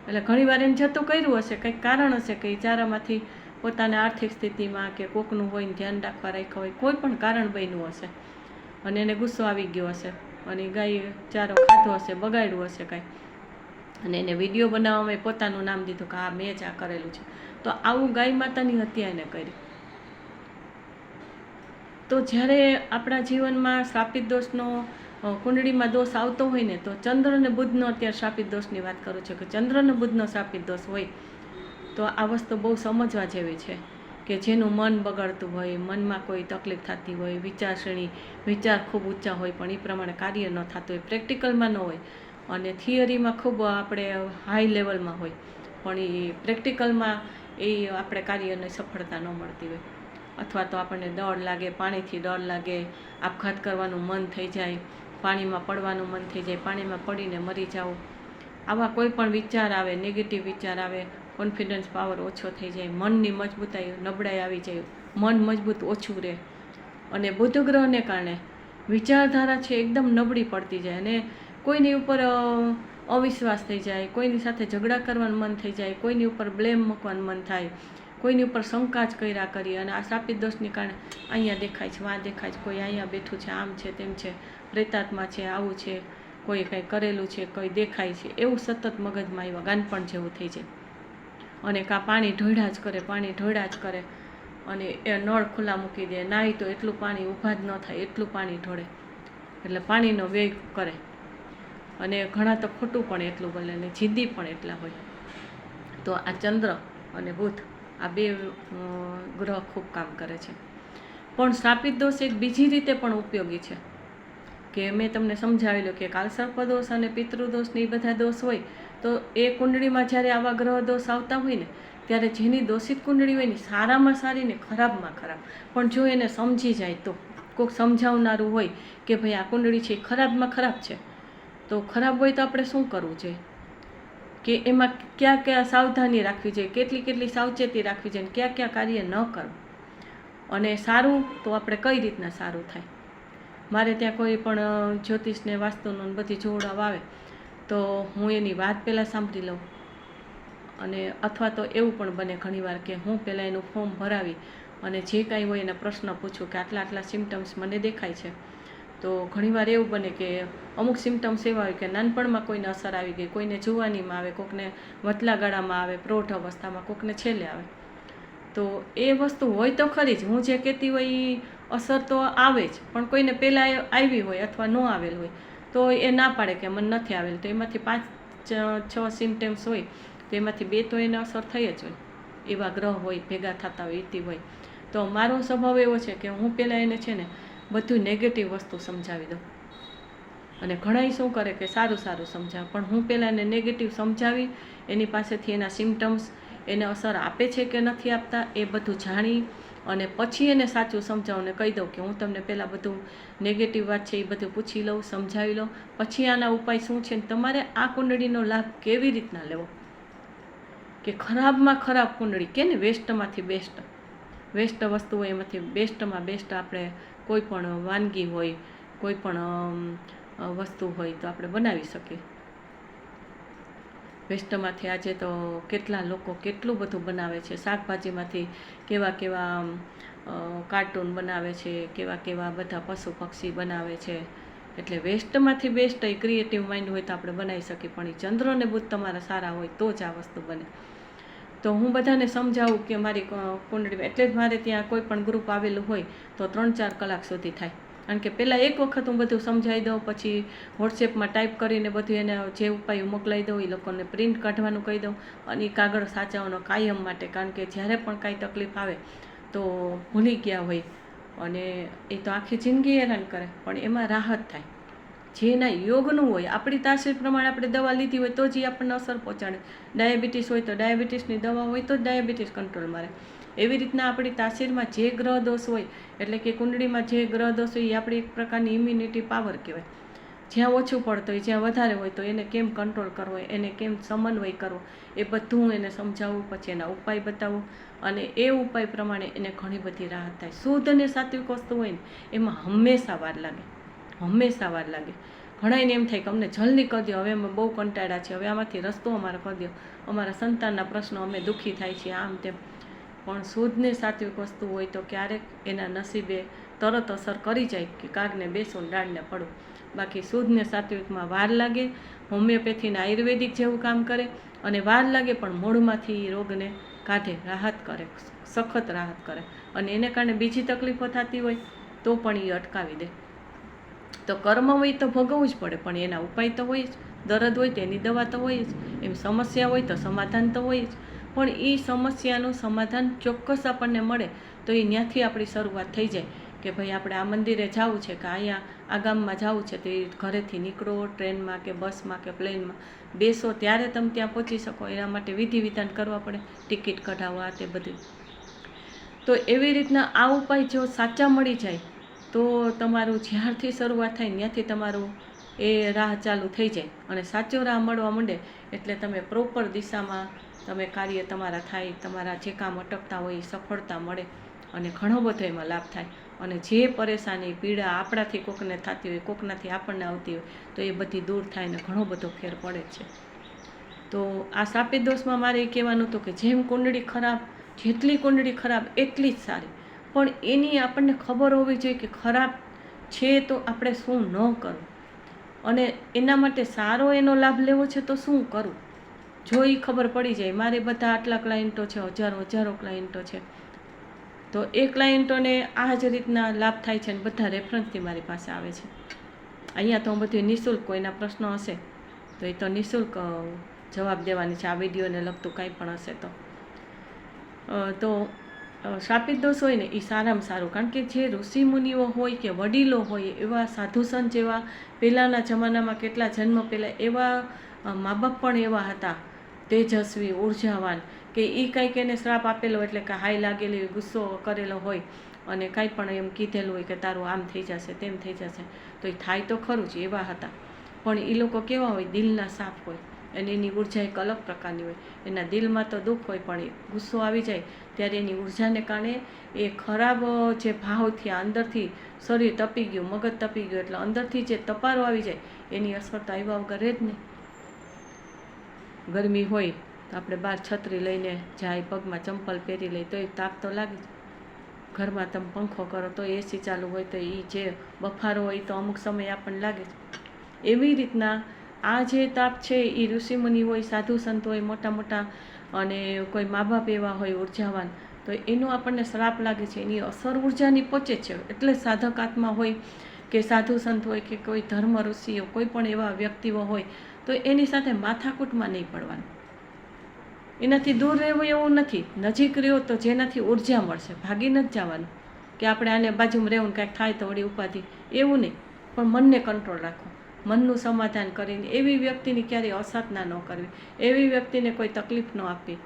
એટલે ઘણીવાર એને જતું કર્યું હશે, કંઈક કારણ હશે કે એ ચારામાંથી પોતાની આર્થિક સ્થિતિમાં કે કોકનું હોય ધ્યાન રાખવા રાખ્યું હોય, કોઈ પણ કારણ બન્યું હશે અને એને ગુસ્સો આવી ગયો હશે અને ગાય ચારો ખાધો હશે, બગાડ્યું હશે કાંઈ, અને એને વિડીયો બનાવવામાં પોતાનું નામ દીધું કે હા મેં જ આ કરેલું છે. તો આવું ગાય માતાની હત્યા એને કરી. તો જ્યારે આપણા જીવનમાં શ્રાપિત દોષનો કુંડળીમાં દોષ આવતો હોય ને, તો ચંદ્ર અને બુધનો અત્યારે શ્રાપિત દોષની વાત કરું છું કે ચંદ્ર અને બુધનો શ્રાપિત દોષ હોય તો આ વસ્તુ બહુ સમજવા જેવી છે કે જેનું મન બગડતું હોય, મનમાં કોઈ તકલીફ થતી હોય, વિચાર ખૂબ ઊંચા હોય પણ એ પ્રમાણે કાર્ય ન થતું હોય, પ્રેક્ટિકલમાં ન હોય અને થિયરીમાં ખૂબ આપણે હાઈ લેવલમાં હોય પણ એ પ્રેક્ટિકલમાં એ આપણે કાર્યને સફળતા ન મળતી હોય. અથવા તો આપણને ડર લાગે, પાણીથી ડર લાગે, આપઘાત કરવાનું મન થઈ જાય, પાણીમાં પડવાનું મન થઈ જાય, પાણીમાં પડીને મરી જાવ, આવા કોઈ પણ વિચાર આવે, નેગેટિવ વિચાર આવે, કોન્ફિડન્સ પાવર ઓછો થઈ જાય, મનની મજબૂતાઈ નબળાઈ આવી જાય, મન મજબૂત ઓછું રહે અને બુધ ગ્રહને કારણે વિચારધારા છે એકદમ નબળી પડતી જાય અને કોઈની ઉપર અવિશ્વાસ થઈ જાય, કોઈની સાથે ઝઘડા કરવાનું મન થઈ જાય, કોઈની ઉપર બ્લેમ મૂકવાનું મન થાય, કોઈની ઉપર શંકા જ કર્યા કરીએ. અને આ શ્રાપિત દોષને કારણે અહીંયા દેખાય છે, વાં દેખાય છે, કોઈ અહીંયા બેઠું છે, આમ છે, તેમ છે, પ્રેતાત્મા છે, આવું છે, કોઈ કંઈ કરેલું છે, કોઈ દેખાય છે, એવું સતત મગજમાં આવ્યા ગાનપણ જેવું થઈ જાય. અને કાં પાણી ઢોળ્યા જ કરે અને એ નળ ખુલ્લા મૂકી દે, નાહી તો એટલું પાણી ઊભા જ ન થાય એટલું પાણી ઢોળે, એટલે પાણીનો વ્યય કરે. અને ઘણા તો ખોટું પણ એટલું બોલે ને જિદ્દી પણ એટલા હોય. તો આ ચંદ્ર અને બુધ આ બે ગ્રહ ખૂબ કામ કરે છે. પણ શ્રાપિત દોષ એક બીજી રીતે પણ ઉપયોગી છે, કે મેં તમને સમજાવેલું કે કાલસર્પ દોષ અને પિતૃદોષ ને એ બધા દોષ હોય તો એ કુંડળીમાં જ્યારે આવા ગ્રહ દોષ આવતા હોય ને ત્યારે જેની દોષિત કુંડળી હોય ને સારામાં સારી ને ખરાબમાં ખરાબ, પણ જો એને સમજી જાય તો કોઈક સમજાવનારું હોય કે ભાઈ આ કુંડળી છે એ ખરાબમાં ખરાબ છે, તો ખરાબ હોય તો આપણે શું કરવું જોઈએ, કે એમાં ક્યાં ક્યાં સાવધાની રાખવી જોઈએ, કેટલી સાવચેતી રાખવી જોઈએ, ક્યાં કાર્ય ન કરવું, અને સારું તો આપણે કઈ રીતના સારું થાય. મારે ત્યાં કોઈ પણ જ્યોતિષને વાસ્તુનું બધી જોડાવ આવે તો હું એની વાત પહેલાં સાંભળી લઉં, અને અથવા તો એવું પણ બને ઘણીવાર કે હું પહેલાં એનું ફોર્મ ભરાવી અને જે કાંઈ હોય એના પ્રશ્ન પૂછું કે આટલા સિમ્ટમ્સ મને દેખાય છે. તો ઘણીવાર એવું બને કે અમુક સિમ્ટમ્સ એવા હોય કે નાનપણમાં કોઈને અસર આવી ગઈ, કોઈને જુવાનીમાં આવે, કોઈકને વચલા ગાળામાં આવે, પ્રૌઢ અવસ્થામાં, કોઈકને છેલ્લે આવે. તો એ વસ્તુ હોય તો ખરી જ, હું જે કહેતી હોય એ અસર તો આવે જ, પણ કોઈને પહેલાં આવી હોય અથવા ન આવેલ હોય તો એ ના પાડે કે મને નથી આવેલ. તો એમાંથી 5-6 સિમ્ટમ્સ હોય તો એમાંથી 2 તો એને અસર થઈ જ હોય, એવા ગ્રહ હોય ભેગા થતા હોય ઇતિ હોય. તો મારો સ્વભાવ એવો છે કે હું પહેલાં એને છે ને બધું નેગેટિવ વસ્તુ સમજાવી દઉં, અને ઘણાય શું કરે કે સારું સમજાવે, પણ હું પહેલાં એને નેગેટિવ સમજાવી એની પાસેથી એના સિમ્ટમ્સ એને અસર આપે છે કે નથી આપતા એ બધું જાણી અને પછી એને સાચું સમજાવું ને કહી દઉં કે હું તમને પહેલાં બધું નેગેટિવ વાત છે એ બધું પૂછી લઉં, સમજાવી લઉં, પછી આના ઉપાય શું છે ને તમારે આ કુંડળીનો લાભ કેવી રીતના લેવો. કે ખરાબમાં ખરાબ કુંડળી કે ને વેસ્ટમાંથી બેસ્ટ વસ્તુ હોય એમાંથી બેસ્ટમાં બેસ્ટ આપણે કોઈ પણ વાનગી હોય, કોઈ પણ વસ્તુ હોય તો આપણે બનાવી શકીએ. વેસ્ટમાંથી આજે તો કેટલા લોકો કેટલું બધું બનાવે છે, શાકભાજીમાંથી કેવા કાર્ટૂન બનાવે છે, કેવા બધા પશુ પક્ષી બનાવે છે. એટલે વેસ્ટમાંથી બેસ્ટ એ ક્રિએટિવ માઇન્ડ હોય તો આપણે બનાવી શકીએ, પણ એ ચંદ્ર અને બુધ તમારા સારા હોય તો જ આ વસ્તુ બને. તો હું બધાને સમજાવું કે મારી કુંડળી, એટલે જ મારે ત્યાં કોઈ પણ ગ્રુપ આવેલું હોય તો 3-4 કલાક સુધી થાય, કારણ કે પહેલાં એક વખત હું બધું સમજાવી દઉં, પછી વોટ્સએપમાં ટાઈપ કરીને બધું એને જે ઉપાય મોકલાવી દઉં, એ લોકોને પ્રિન્ટ કાઢવાનું કહી દઉં, અને એ કાગળ સાચવવાનો કાયમ માટે, કારણ કે જ્યારે પણ કાંઈ તકલીફ આવે તો ભૂલી ગયા હોય અને એ તો આખી જિંદગી હેરાન કરે, પણ એમાં રાહત થાય. જેના યોગનું હોય, આપણી તાસીર પ્રમાણે આપણે દવા લીધી હોય તો જ એ આપણને અસર પહોંચાડે. ડાયાબિટીસ હોય તો ડાયાબિટીસની દવા હોય તો જ ડાયાબિટીસ કંટ્રોલમાં રહે. એવી રીતના આપણી તાસીરમાં જે ગ્રહ દોષ હોય, એટલે કે કુંડળીમાં જે ગ્રહ દોષ હોય એ આપણી એક પ્રકારની ઇમ્યુનિટી પાવર કહેવાય. જ્યાં ઓછું પડતું હોય, જ્યાં વધારે હોય તો એને કેમ કંટ્રોલ કરવો, એને કેમ સમન્વય કરવો, એ બધું હું એને સમજાવું, પછી એના ઉપાય બતાવું, અને એ ઉપાય પ્રમાણે એને ઘણી બધી રાહત થાય. શુદ્ધ અને સાત્વિક વસ્તુ હોય ને એમાં હંમેશા વાર લાગે. ઘણાને એમ થાય કે અમને જલ્દી કરી દો, હવે અમે બહુ કંટાળ્યા છે, હવે આમાંથી રસ્તો અમારે કરી દો, અમારા સંતાનના પ્રશ્નો, અમે દુઃખી થાય છે, આમ તેમ. પણ શુદ્ધ ને સાત્વિક વસ્તુ હોય તો ક્યારેક એના નસીબે તરત અસર કરી જાય કે કાગને બેસો ને ડાળને પડો. બાકી શુદ્ધ ને સાત્વિકમાં વાર લાગે. હોમિયોપેથીને આયુર્વેદિક જેવું કામ કરે, અને વાર લાગે પણ મૂળમાંથી રોગને કાઢે, રાહત કરે, સખત રાહત કરે, અને એને કારણે બીજી તકલીફો થતી હોય તો પણ એ અટકાવી દે. તો કર્મ હોય તો ભોગવવું જ પડે, પણ એના ઉપાય તો હોય જ. દર્દ હોય તો એની દવા તો હોય જ, એમ સમસ્યા હોય તો સમાધાન તો હોય જ. પણ એ સમસ્યાનું સમાધાન ચોક્કસ આપણને મળે તો એ ત્યાંથી આપણી શરૂઆત થઈ જાય કે ભાઈ આપણે આ મંદિરે જવું છે, કે અહીંયા આ ગામમાં જવું છે, તો એ ઘરેથી નીકળો, ટ્રેનમાં કે બસમાં કે પ્લેનમાં બેસો ત્યારે તમે ત્યાં પહોંચી શકો. એના માટે વિધિ વિધાન કરવા પડે, ટિકિટ કઢાવવા, તે બધું. તો એવી રીતના આ ઉપાય જો સાચા મળી જાય તો તમારું જ્યારથી શરૂઆત થાય ત્યાંથી તમારું એ રાહ ચાલુ થઈ જાય, અને સાચો રાહ મળવા માંડે એટલે તમે પ્રોપર દિશામાં તમે કાર્ય તમારા થાય, તમારા જે કામ અટકતા હોય એ સફળતા મળે, અને ઘણો બધો એમાં લાભ થાય. અને જે પરેશાની પીડા આપણાથી કોકને થતી હોય, કોકનાથી આપણને આવતી હોય તો એ બધી દૂર થાય ને ઘણો બધો ફેર પડે છે. તો આ શ્રાપિત દોષમાં મારે એ કહેવાનું હતું કે જેમ કુંડળી ખરાબ, જેટલી કુંડળી ખરાબ એટલી જ સારી, પણ એની આપણને ખબર હોવી જોઈએ કે ખરાબ છે તો આપણે શું ન કરવું, અને એના માટે સારો એનો લાભ લેવો છે તો શું કરું, જો એ ખબર પડી જાય. મારે બધા આટલા ક્લાયન્ટો છે, હજારો ક્લાયન્ટો છે, તો એ ક્લાયન્ટોને આ જ રીતના લાભ થાય છે અને બધા રેફરન્સથી મારી પાસે આવે છે. અહીંયા તો હું બધું નિઃશુલ્ક, કોઈના પ્રશ્નો હશે તો એ તો નિઃશુલ્ક જવાબ દેવાની છે, આ વિડીયોને લગતું કાંઈ પણ હશે તો શ્રાપિત દોષ હોય ને એ સારામાં સારું. કારણ કે જે ઋષિમુનિઓ હોય કે વડીલો હોય, એવા સાધુ સંત જેવા પહેલાંના જમાનામાં કેટલા જન્મ પહેલાં એવા મા બાપ પણ એવા હતા, તેજસ્વી, ઉર્જાવાન, કે એ કંઈક એને શ્રાપ આપેલો એટલે કે હાઈ લાગેલી, ગુસ્સો કરેલો હોય અને કાંઈ પણ એમ કીધેલું હોય કે તારું આમ થઈ જશે, તેમ થઈ જશે, તો એ થાય તો ખરું જ, એવા હતા. પણ એ લોકો કેવા હોય, દિલના સાફ હોય અને એની ઉર્જા એક અલગ પ્રકારની હોય. એના દિલમાં તો દુઃખ હોય, પણ એ ગુસ્સો આવી જાય ત્યારે એની ઉર્જાને કારણે એ ખરાબ જે ભાવથી અંદરથી શરીર તપી ગયું, મગજ તપી ગયું, એટલે અંદરથી જે તપારો આવી જાય એની અસર તો આવ્યા વગર રહે જ નહીં. ગરમી હોય તો આપણે બહાર છત્રી લઈને જાય, પગમાં ચંપલ પહેરી લઈ તો એ તાપ તો લાગે જ. ઘરમાં તમે પંખો કરો તો એસી ચાલુ હોય તો એ જે બફારો હોય તો અમુક સમય આપણને લાગે છે. એવી રીતના આ જે તાપ છે એ ઋષિમુનિ હોય, સાધુ સંત હોય મોટા મોટા, અને કોઈ મા બાપ એવા હોય ઉર્જાવાન, તો એનો આપણને શ્રાપ લાગે છે, એની અસર ઉર્જાની પહોંચે છે. એટલે સાધક આત્મા હોય કે સાધુ સંત હોય કે કોઈ ધર્મ ઋષિઓ, કોઈ પણ એવા વ્યક્તિઓ હોય તો એની સાથે માથાકૂટમાં નહીં પડવાનું, એનાથી દૂર રહેવું એવું નથી, નજીક રહ્યો તો જેનાથી ઉર્જા મળશે. ભાગી નથી જવાનું કે આપણે આને બાજુમાં રહેવું, કાંઈક થાય તો વળી ઉપાધિ, એવું નહીં. પણ મનને કંટ્રોલ રાખો, મનનું સમાધાન કરીને એવી વ્યક્તિની ક્યારેય અસાધના ન કરવી, એવી વ્યક્તિને કોઈ તકલીફ ન આપવી,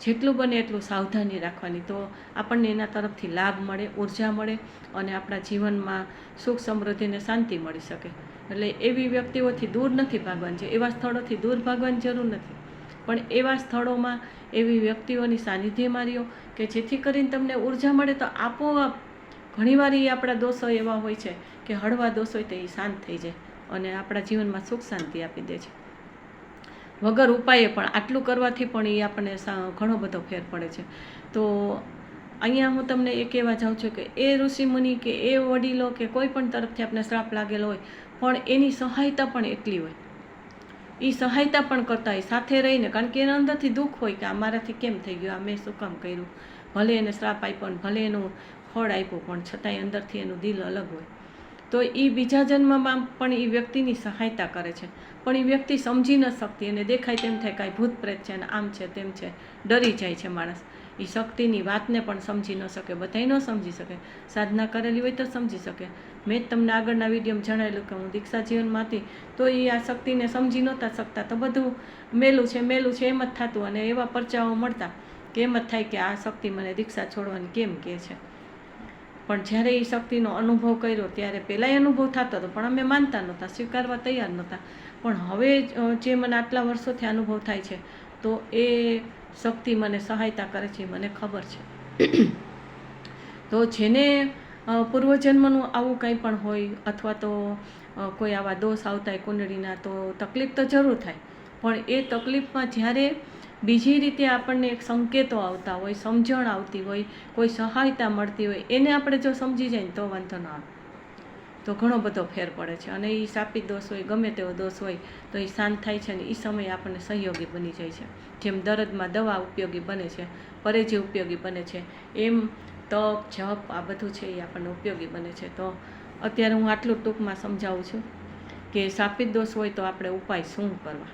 જેટલું બને એટલું સાવધાની રાખવાની, તો આપણને એના તરફથી લાભ મળે, ઉર્જા મળે અને આપણા જીવનમાં સુખ સમૃદ્ધિને શાંતિ મળી શકે. એટલે એવી વ્યક્તિઓથી દૂર નથી ભાગવાનું છે, એવા સ્થળોથી દૂર ભાગવાની જરૂર નથી, પણ એવા સ્થળોમાં એવી વ્યક્તિઓની સાનિધ્યમાં રહ્યો કે જેથી કરીને તમને ઉર્જા મળે. તો આપોઆપ ઘણીવાર એ આપણા દોષો એવા હોય છે કે હળવા દોષ હોય તો એ શાંત થઈ જાય અને આપણા જીવનમાં સુખ શાંતિ આપી દે છે વગર ઉપાયે. પણ આટલું કરવાથી પણ એ આપણને ઘણો બધો ફેર પડે છે. તો અહીંયા હું તમને એ કહેવા જાઉં છું કે એ ઋષિમુનિ કે એ વડીલો કે કોઈ પણ તરફથી આપણે શ્રાપ લાગેલો હોય, પણ એની સહાયતા પણ એટલી હોય, એ સહાયતા પણ કરતા હોય સાથે રહીને. કારણ કે એના અંદરથી દુઃખ હોય કે આ મારાથી કેમ થઈ ગયું, આ મેં શું કામ કર્યું, ભલે એને શ્રાપ આપ્યો ને ભલે એનું ફળ આપ્યું, પણ છતાંય અંદરથી એનું દિલ અલગ હોય. તો એ બીજા જન્મમાં પણ એ વ્યક્તિની સહાયતા કરે છે, પણ એ વ્યક્તિ સમજી ન શકતી, એને દેખાય તેમ થાય કાંઈ ભૂત પ્રેત છે ને આમ છે તેમ છે, ડરી જાય છે માણસ. એ શક્તિની વાતને પણ સમજી ન શકે, બધાય ન સમજી શકે. સાધના કરેલી હોય તો સમજી શકે. મેં જ તમને આગળના વિડીયોમાં જણાવેલું કે હું દીક્ષા જીવનમાં હતી તો એ આ શક્તિને સમજી નહોતા શકતા, તો બધું મેલું છે એમ જ થતું અને એવા પરચાઓ મળતા કે એમ જ થાય કે આ શક્તિ મને દીક્ષા છોડવાની કેમ કહે છે. પણ જ્યારે એ શક્તિનો અનુભવ કર્યો ત્યારે પહેલાંય અનુભવ થતો હતો, પણ અમે માનતા નહોતા, સ્વીકારવા તૈયાર નહોતા. પણ હવે જે મને આટલા વર્ષોથી અનુભવ થાય છે તો એ શક્તિ મને સહાયતા કરે છે, મને ખબર છે. તો જેને પૂર્વજન્મનું આવું કંઈ પણ હોય અથવા તો કોઈ આવા દોષ આવતા હોય કુંડળીના, તો તકલીફ તો જરૂર થાય. પણ એ તકલીફમાં જ્યારે બીજી રીતે આપણને એક સંકેતો આવતા હોય, સમજણ આવતી હોય, કોઈ સહાયતા મળતી હોય, એને આપણે જો સમજી જાય ને તો વાંધો ન આવે, તો ઘણો બધો ફેર પડે છે. અને એ શાપિત દોષ હોય, ગમે તેવો દોષ હોય તો એ શાંત થાય છે ને એ સમયે આપણને સહયોગી બની જાય છે. જેમ દર્દમાં દવા ઉપયોગી બને છે, પરેજી ઉપયોગી બને છે, એમ તપ જપ આ બધું છે એ આપણને ઉપયોગી બને છે. તો અત્યારે હું આટલું ટૂંકમાં સમજાવું છું કે શાપિત દોષ હોય તો આપણે ઉપાય શું કરવા.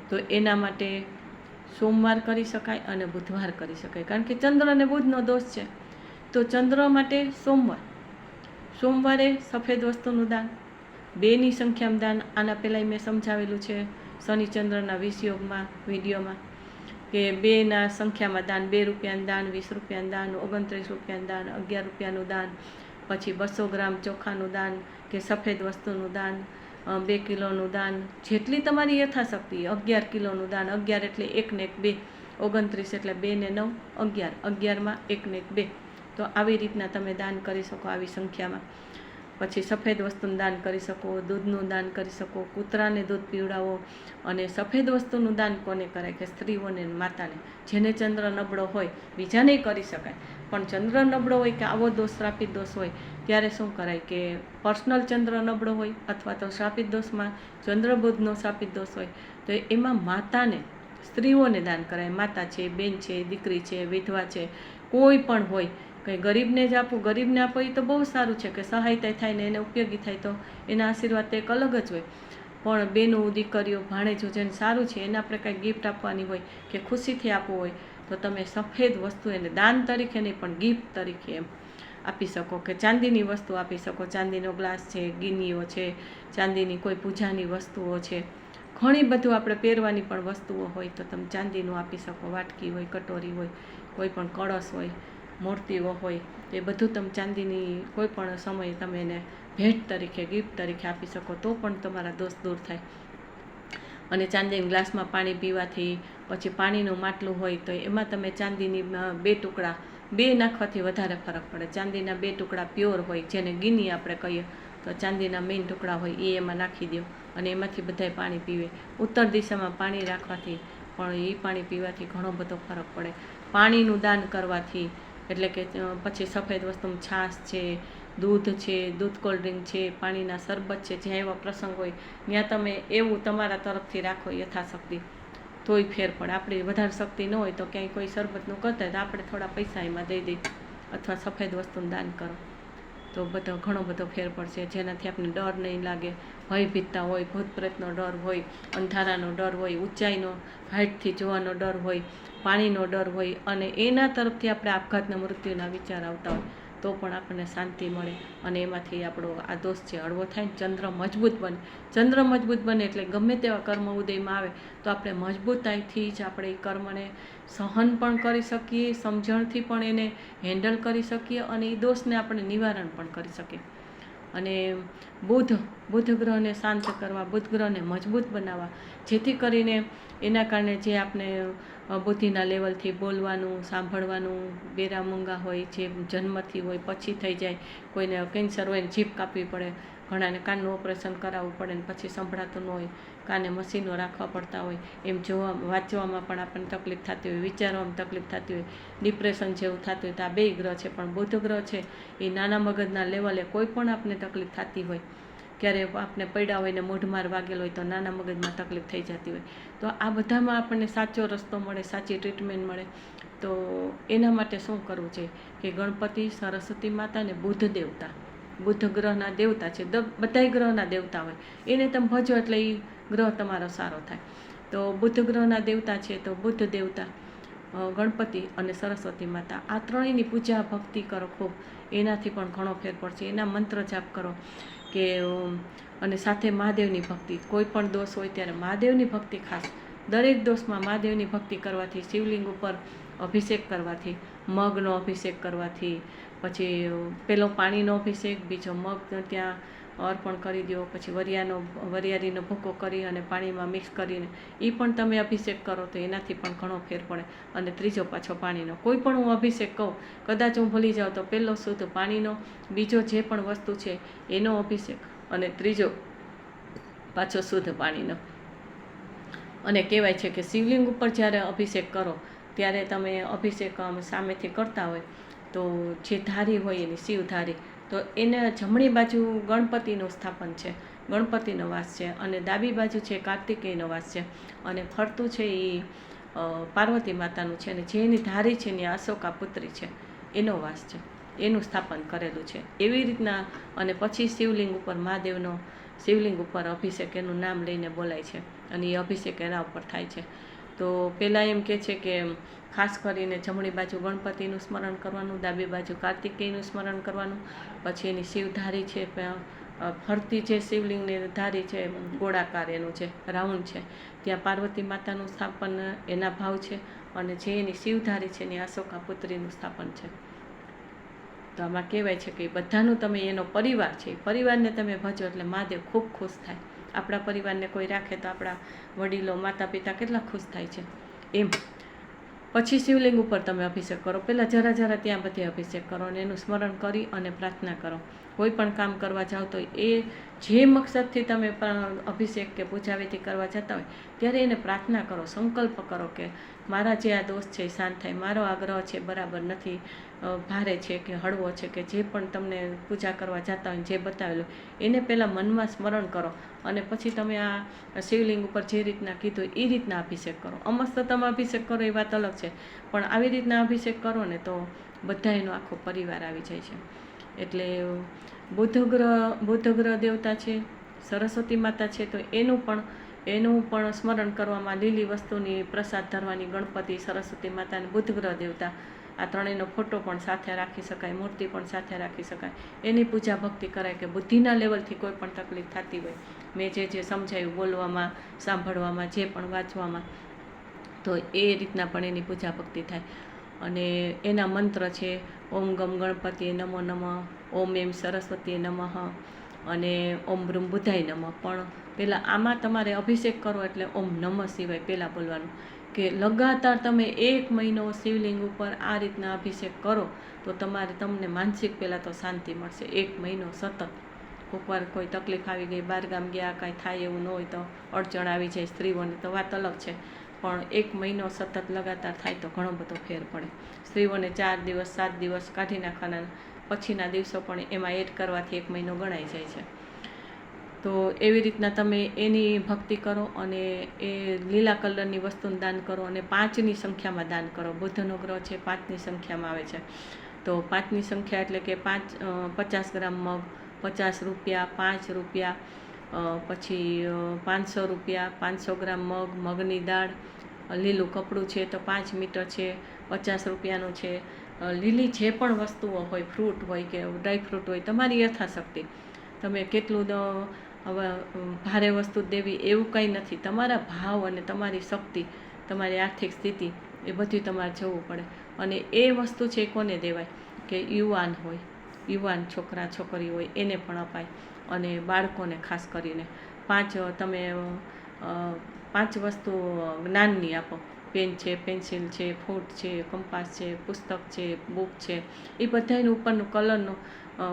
તો એના માટે સોમવાર કરી શકાય અને બુધવાર કરી શકાય. કારણ કે ચંદ્ર અને બુધનો દોષ છે, તો ચંદ્ર માટે સોમવારે સફેદ વસ્તુનું દાન, 2ની સંખ્યામાં દાન. આના પહેલાં મેં સમજાવેલું છે શનિચંદ્રના 20 યોગમાં વિડીયોમાં કે 2ના સંખ્યામાં દાન, 2 રૂપિયાનું દાન, 20 રૂપિયાનું દાન, 29 રૂપિયાનું દાન, 11 રૂપિયાનું દાન, પછી 200 ગ્રામ ચોખાનું દાન કે સફેદ વસ્તુનું દાન, 2 કિલોનું દાન, જેટલી તમારી યથાશક્તિ. 11 કિલોનું દાન, 11 એટલે 1 ને 1 2, 29 એટલે 2 ને 9 11, 11માં 1 ને 1 2. તો આવી રીતના તમે દાન કરી શકો આવી સંખ્યામાં. પછી સફેદ વસ્તુનું દાન કરી શકો, દૂધનું દાન કરી શકો, કૂતરાને દૂધ પીવડાવો. અને સફેદ વસ્તુનું દાન કોને કરાય કે સ્ત્રીઓને, માતાને, જેને ચંદ્ર નબળો હોય, બીજાને કરી શકાય પણ ચંદ્ર નબળો હોય કે આવો દોષ શ્રાપિત દોષ હોય ત્યારે શું કરાય કે પર્સનલ ચંદ્ર નબળો હોય અથવા તો શ્રાપિત દોષમાં ચંદ્ર બુધનો શ્રાપિત દોષ હોય તો એમાં માતાને, સ્ત્રીઓને દાન કરાય. માતા છે, બેન છે, દીકરી છે, વિધવા છે, કોઈ પણ હોય, કંઈ ગરીબને જ આપવું, ગરીબને આપો એ તો બહુ સારું છે કે સહાયતા થાય ને એને ઉપયોગી થાય તો એના આશીર્વાદ તો એક અલગ જ હોય. પણ બેનો, દીકરીઓ, ભાણેજો જેને સારું છે એને આપણે કાંઈ ગિફ્ટ આપવાની હોય કે ખુશીથી આપવું હોય તો તમે સફેદ વસ્તુ એને દાન તરીકે નહીં પણ ગિફ્ટ તરીકે એમ આપી શકો કે ચાંદીની વસ્તુ આપી શકો. ચાંદીનો ગ્લાસ છે, ગિનીઓ છે, ચાંદીની કોઈ પૂજાની વસ્તુઓ છે, ઘણી બધું આપણે પહેરવાની પણ વસ્તુઓ હોય તો તમે ચાંદીનું આપી શકો. વાટકી હોય, કટોરી હોય, કોઈ પણ કળશ હોય, મૂર્તિઓ હોય, એ બધું તમે ચાંદીની કોઈ પણ સમયે તમે એને ભેટ તરીકે, ગિફ્ટ તરીકે આપી શકો તો પણ તમારા દોષ દૂર થાય. અને ચાંદીના ગ્લાસમાં પાણી પીવાથી, પછી પાણીનું માટલું હોય તો એમાં તમે ચાંદીની 2 ટુકડા, 2 નાખવાથી વધારે ફરક પડે. ચાંદીના 2 ટુકડા પ્યોર હોય જેને ગિની આપણે કહીએ તો ચાંદીના મેઇન ટુકડા હોય એ એમાં નાખી દો અને એમાંથી બધાય પાણી પીવે. ઉત્તર દિશામાં પાણી રાખવાથી પણ એ પાણી પીવાથી ઘણો બધો ફરક પડે. પાણીનું દાન કરવાથી, એટલે કે પછી સફેદ વસ્તુમાં છાશ છે, દૂધ છે, દૂધ કોલ્ડ ડ્રિંક છે, પાણીના શરબત છે, જ્યાં એવા પ્રસંગ હોય ત્યાં તમે એવું તમારા તરફથી રાખો યથાશક્તિ તોય ફેર પડે. આપણી વધારે શક્તિ ન હોય તો ક્યાંય કોઈ શરબતનું કરતા હોય તો આપણે થોડા પૈસા એમાં દઈ દઈએ અથવા સફેદ વસ્તુનું દાન કરો તો ઘણો બધો ફેર પડશે. જેનાથી આપણે ડર નહીં લાગે. ભયભીતતા હોય, ભૂત પ્રેતનો ડર હોય, અંધારાનો ડર હોય, ઊંચાઈનો હાઇટથી જોવાનો ડર હોય, પાણીનો ડર હોય અને એના તરફથી આપણે આપઘાતના મૃત્યુના વિચાર આવતા હોય તો પણ આપણને શાંતિ મળે અને એમાંથી આપણો આ દોષ છે હળવો થાય. ચંદ્ર મજબૂત બને. ચંદ્ર મજબૂત બને એટલે ગમે તેવા કર્મ ઉદયમાં આવે તો આપણે મજબૂતાઈથી જ આપણે એ કર્મને સહન પણ કરી શકીએ, સમજણથી પણ એને હેન્ડલ કરી શકીએ અને એ દોષને આપણે નિવારણ પણ કરી શકીએ. અને બુધ ગ્રહને શાંત કરવા, બુધ ગ્રહને મજબૂત બનાવવા, જેથી કરીને એના કારણે જે આપણે બુદ્ધિના લેવલથી બોલવાનું, સાંભળવાનું, બેરા મૂંગા હોય, જે જન્મથી હોય પછી થઈ જાય, કોઈને કેન્સર હોય ને જીભ કાપવી પડે, ઘણાને કાનનું ઓપરેશન કરાવવું પડે ને પછી સંભળાતું ન હોય, કાને મશીનો રાખવા પડતા હોય, એમ વાંચવામાં પણ આપણને તકલીફ થતી હોય, વિચારવામાં તકલીફ થતી હોય, ડિપ્રેશન જેવું થતું હોય તો આ 2 ગ્રહ છે. પણ બુધ ગ્રહ છે એ નાના મગજના લેવલે કોઈ પણ આપણને તકલીફ થતી હોય, ક્યારે આપણે પડ્યા હોય ને મૂઢમાર વાગેલો હોય તો નાના મગજમાં તકલીફ થઈ જતી હોય તો આ બધામાં આપણને સાચો રસ્તો મળે, સાચી ટ્રીટમેન્ટ મળે. તો એના માટે શું કરવું છે કે ગણપતિ, સરસ્વતી માતા ને બુધ દેવતા, બુધ ગ્રહના દેવતા છે, બધાય ગ્રહના દેવતા હોય એને તમે ભજો એટલે એ ગ્રહ તમારો સારો થાય. તો બુધ ગ્રહના દેવતા છે તો બુદ્ધ દેવતા, ગણપતિ અને સરસ્વતી માતા, આ ત્રણેયની પૂજા ભક્તિ કરો ખૂબ, એનાથી પણ ઘણો ફેર પડશે. એના મંત્ર જાપ કરો કે અને સાથે મહાદેવની ભક્તિ. કોઈ પણ દોષ હોય ત્યારે મહાદેવની ભક્તિ ખાસ. દરેક દોષમાં મહાદેવની ભક્તિ કરવાથી, શિવલિંગ ઉપર અભિષેક કરવાથી, મગનો અભિષેક કરવાથી, પછી પેલો પાણીનો અભિષેક, બીજો મગ ત્યાં અર્પણ કરી દો, પછી વરિયાળીનો ભૂકો કરી અને પાણીમાં મિક્સ કરીને એ પણ તમે અભિષેક કરો તો એનાથી પણ ઘણો ફેર પડે. અને ત્રીજો પાછો પાણીનો, કોઈ પણ હું અભિષેક કહું, કદાચ હું ભૂલી જાઉં તો પહેલો શુદ્ધ પાણીનો, બીજો જે પણ વસ્તુ છે એનો અભિષેક અને ત્રીજો પાછો શુદ્ધ પાણીનો. અને કહેવાય છે કે શિવલિંગ ઉપર જ્યારે અભિષેક કરો ત્યારે તમે અભિષેક સામેથી કરતા હોય તો જે ધારી હોય એની શિવધારી, તો એને જમણી બાજુ ગણપતિનું સ્થાપન છે, ગણપતિનો વાસ છે અને ડાબી બાજુ છે કાર્તિકેયનો વાસ છે અને ફરતું છે એ પાર્વતી માતાનું છે અને જેની ધારી છે એની અશોકા પુત્રી છે એનો વાસ છે, એનું સ્થાપન કરેલું છે. એવી રીતના અને પછી શિવલિંગ ઉપર મહાદેવનો, શિવલિંગ ઉપર અભિષેક એનું નામ લઈને બોલાય છે અને એ અભિષેક એના ઉપર થાય છે. તો પહેલાં એમ કહે છે કે ખાસ કરીને જમણી બાજુ ગણપતિનું સ્મરણ કરવાનું, ડાબી બાજુ કાર્તિકેયનું સ્મરણ કરવાનું, પછી એની શિવધારી છે, ફરતી જે શિવલિંગની ધારી છે ગોળાકાર એનું છે, રાઉન્ડ છે, ત્યાં પાર્વતી માતાનું સ્થાપન એના ભાવ છે અને જે એની શિવધારી છે એની અશોકા પુત્રીનું સ્થાપન છે. તો આમાં કહેવાય છે કે બધાનું તમે એનો પરિવાર છે, પરિવારને તમે ભજો એટલે મહાદેવ ખૂબ ખુશ થાય. આપણા પરિવારને કોઈ રાખે તો આપણા વડીલો, માતા પિતા કેટલા ખુશ થાય છે એમ. પછી શિવલિંગ ઉપર તમે અભિષેક કરો, પહેલાં જરા ત્યાં બધે અભિષેક કરો અને એનું સ્મરણ કરી અને પ્રાર્થના કરો. કોઈ પણ કામ કરવા જાઓ તો એ જે મકસદથી તમે અભિષેક કે પૂજાવિધિ કરવા જતા હોય ત્યારે એને પ્રાર્થના કરો, સંકલ્પ કરો કે મારા જે આ દોષ છે એ શાંત થાય, મારો આ ગ્રહ છે બરાબર નથી, ભારે છે કે હળવો છે, કે જે પણ તમને પૂજા કરવા જતા હોય જે બતાવેલું એને પહેલાં મનમાં સ્મરણ કરો અને પછી તમે આ શિવલિંગ ઉપર જે રીતના કીધું એ રીતના અભિષેક કરો. અમસ્ત તમે અભિષેક કરો એ વાત અલગ છે, પણ આવી રીતના અભિષેક કરો ને તો બધા એનો આખો પરિવાર આવી જાય છે. એટલે બુધ ગ્રહ દેવતા છે, સરસ્વતી માતા છે, તો એનું પણ સ્મરણ કરવામાં લીલી વસ્તુની પ્રસાદ ધરવાની, ગણપતિ, સરસ્વતી માતા અને બુધ ગ્રહ દેવતા આ ત્રણેયનો ફોટો પણ સાથે રાખી શકાય, મૂર્તિ પણ સાથે રાખી શકાય. એની પૂજા ભક્તિ કરાય કે બુદ્ધિના લેવલથી કોઈ પણ તકલીફ થતી હોય, મેં જે સમજાયું બોલવામાં, સાંભળવામાં, જે પણ વાંચવામાં, તો એ રીતના પણ એની પૂજા ભક્તિ થાય. અને એના મંત્ર છે ઓમ ગમ ગણપતિએ નમો નમઃ, ઓમ એમ સરસ્વતીએ નમઃ અને ઓમ બ્રહ્મ બુધાય નમઃ. પણ પહેલાં આમાં તમારે અભિષેક કરો એટલે ઓમ નમઃ શિવાય પહેલાં બોલવાનું, કે લગાતાર તમે 1 મહિનો શિવલિંગ ઉપર આ રીતના અભિષેક કરો તો તમને માનસિક પહેલાં તો શાંતિ મળશે. 1 મહિનો સતત. કોઈકવાર કોઈ તકલીફ આવી ગઈ, બહારગામ ગયા, કાંઈ થાય એવું ન હોય તો અડચણ આવી જાય સ્ત્રીઓને તો વાત અલગ છે, પણ 1 મહિનો સતત લગાતાર થાય તો ઘણો બધો ફેર પડે. સ્ત્રીઓને 4 દિવસ 7 દિવસ કાઢી નાખવાના, પછીના દિવસો પણ એમાં એડ કરવાથી 1 મહિનો ગણાઈ જાય છે. તો એવી રીતના તમે એની ભક્તિ કરો અને એ લીલા કલરની વસ્તુનું દાન કરો અને 5ની સંખ્યામાં દાન કરો. બુધનો ગ્રહ છે 5ની સંખ્યામાં આવે છે, તો 5ની સંખ્યા એટલે કે 50 ગ્રામ મગ, 50 રૂપિયા, 5 રૂપિયા, પછી 500 રૂપિયા, 500 ગ્રામ મગ, મગની દાળ, લીલું કપડું છે તો 5 મીટર છે, 50 રૂપિયાનું છે. લીલી જે પણ વસ્તુઓ હોય, ફ્રૂટ હોય કે ડ્રાયફ્રૂટ હોય, તમારી યથાશક્તિ. તમે કેટલું હવે ભારે વસ્તુ દેવી એવું કંઈ નથી. તમારા ભાવ અને તમારી શક્તિ, તમારી આર્થિક સ્થિતિ એ બધું તમારે જોવું પડે. અને એ વસ્તુ છે કોને દેવાય કે યુવાન હોય, યુવાન છોકરા છોકરી હોય એને પણ અપાય, અને બાળકોને ખાસ કરીને 5 વસ્તુ જ્ઞાનની આપો. પેન છે, પેન્સિલ છે, ફૂટ છે, કંપાસ છે, પુસ્તક છે, બુક છે, એ બધાનું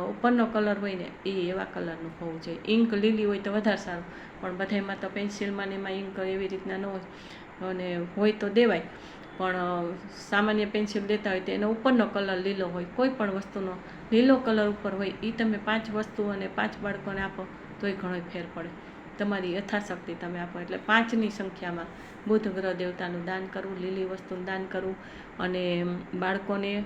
ઉપરનો કલર હોય ને એ એવા કલરનું હોવું જોઈએ. ઇંક લીલી હોય તો વધારે સારું, પણ બધામાં તો પેન્સિલમાં ને એમાં ઇંક એવી રીતના ન હોય, અને હોય તો દેવાય, પણ સામાન્ય પેન્સિલ દેતા હોય તો એનો ઉપરનો કલર લીલો હોય. કોઈ પણ વસ્તુનો લીલો કલર ઉપર હોય એ તમે 5 વસ્તુ અને 5 બાળકોને આપો તોય ઘણો ફેર પડે. તમારી યથાશક્તિ તમે આપો. એટલે 5ની સંખ્યામાં બુધ ગ્રહ દેવતાનું દાન કરવું, લીલી વસ્તુનું દાન કરવું, અને બાળકોને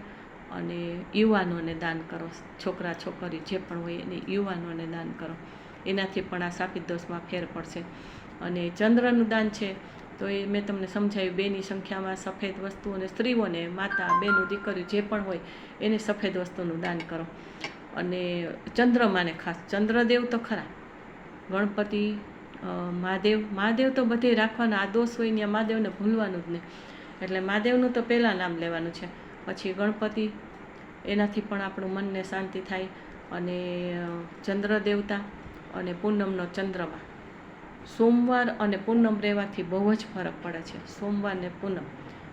અને યુવાનોને દાન કરો. છોકરા છોકરી જે પણ હોય એને યુવાનોને દાન કરો. એનાથી પણ આ શાપિત દોષમાં ફેર પડશે. અને ચંદ્રનું દાન છે તો એ મેં તમને સમજાવ્યું, 2ની સંખ્યામાં સફેદ વસ્તુ, અને સ્ત્રીઓને, માતા, બેનું, દીકરીઓ જે પણ હોય એને સફેદ વસ્તુનું દાન કરો. અને ચંદ્રમાને ખાસ, ચંદ્રદેવ તો ખરા, ગણપતિ, મહાદેવ તો બધે રાખવાના. આ દોષ હોય ત્યાં મહાદેવને ભૂલવાનું જ નહીં. એટલે મહાદેવનું તો પહેલાં નામ લેવાનું છે, પછી ગણપતિ, એનાથી પણ આપણું મનને શાંતિ થાય. અને ચંદ્ર દેવતા અને પૂનમનો ચંદ્રમા. સોમવાર અને પૂનમ રહેવાથી બહુ જ ફરક પડે છે. સોમવાર ને પૂનમ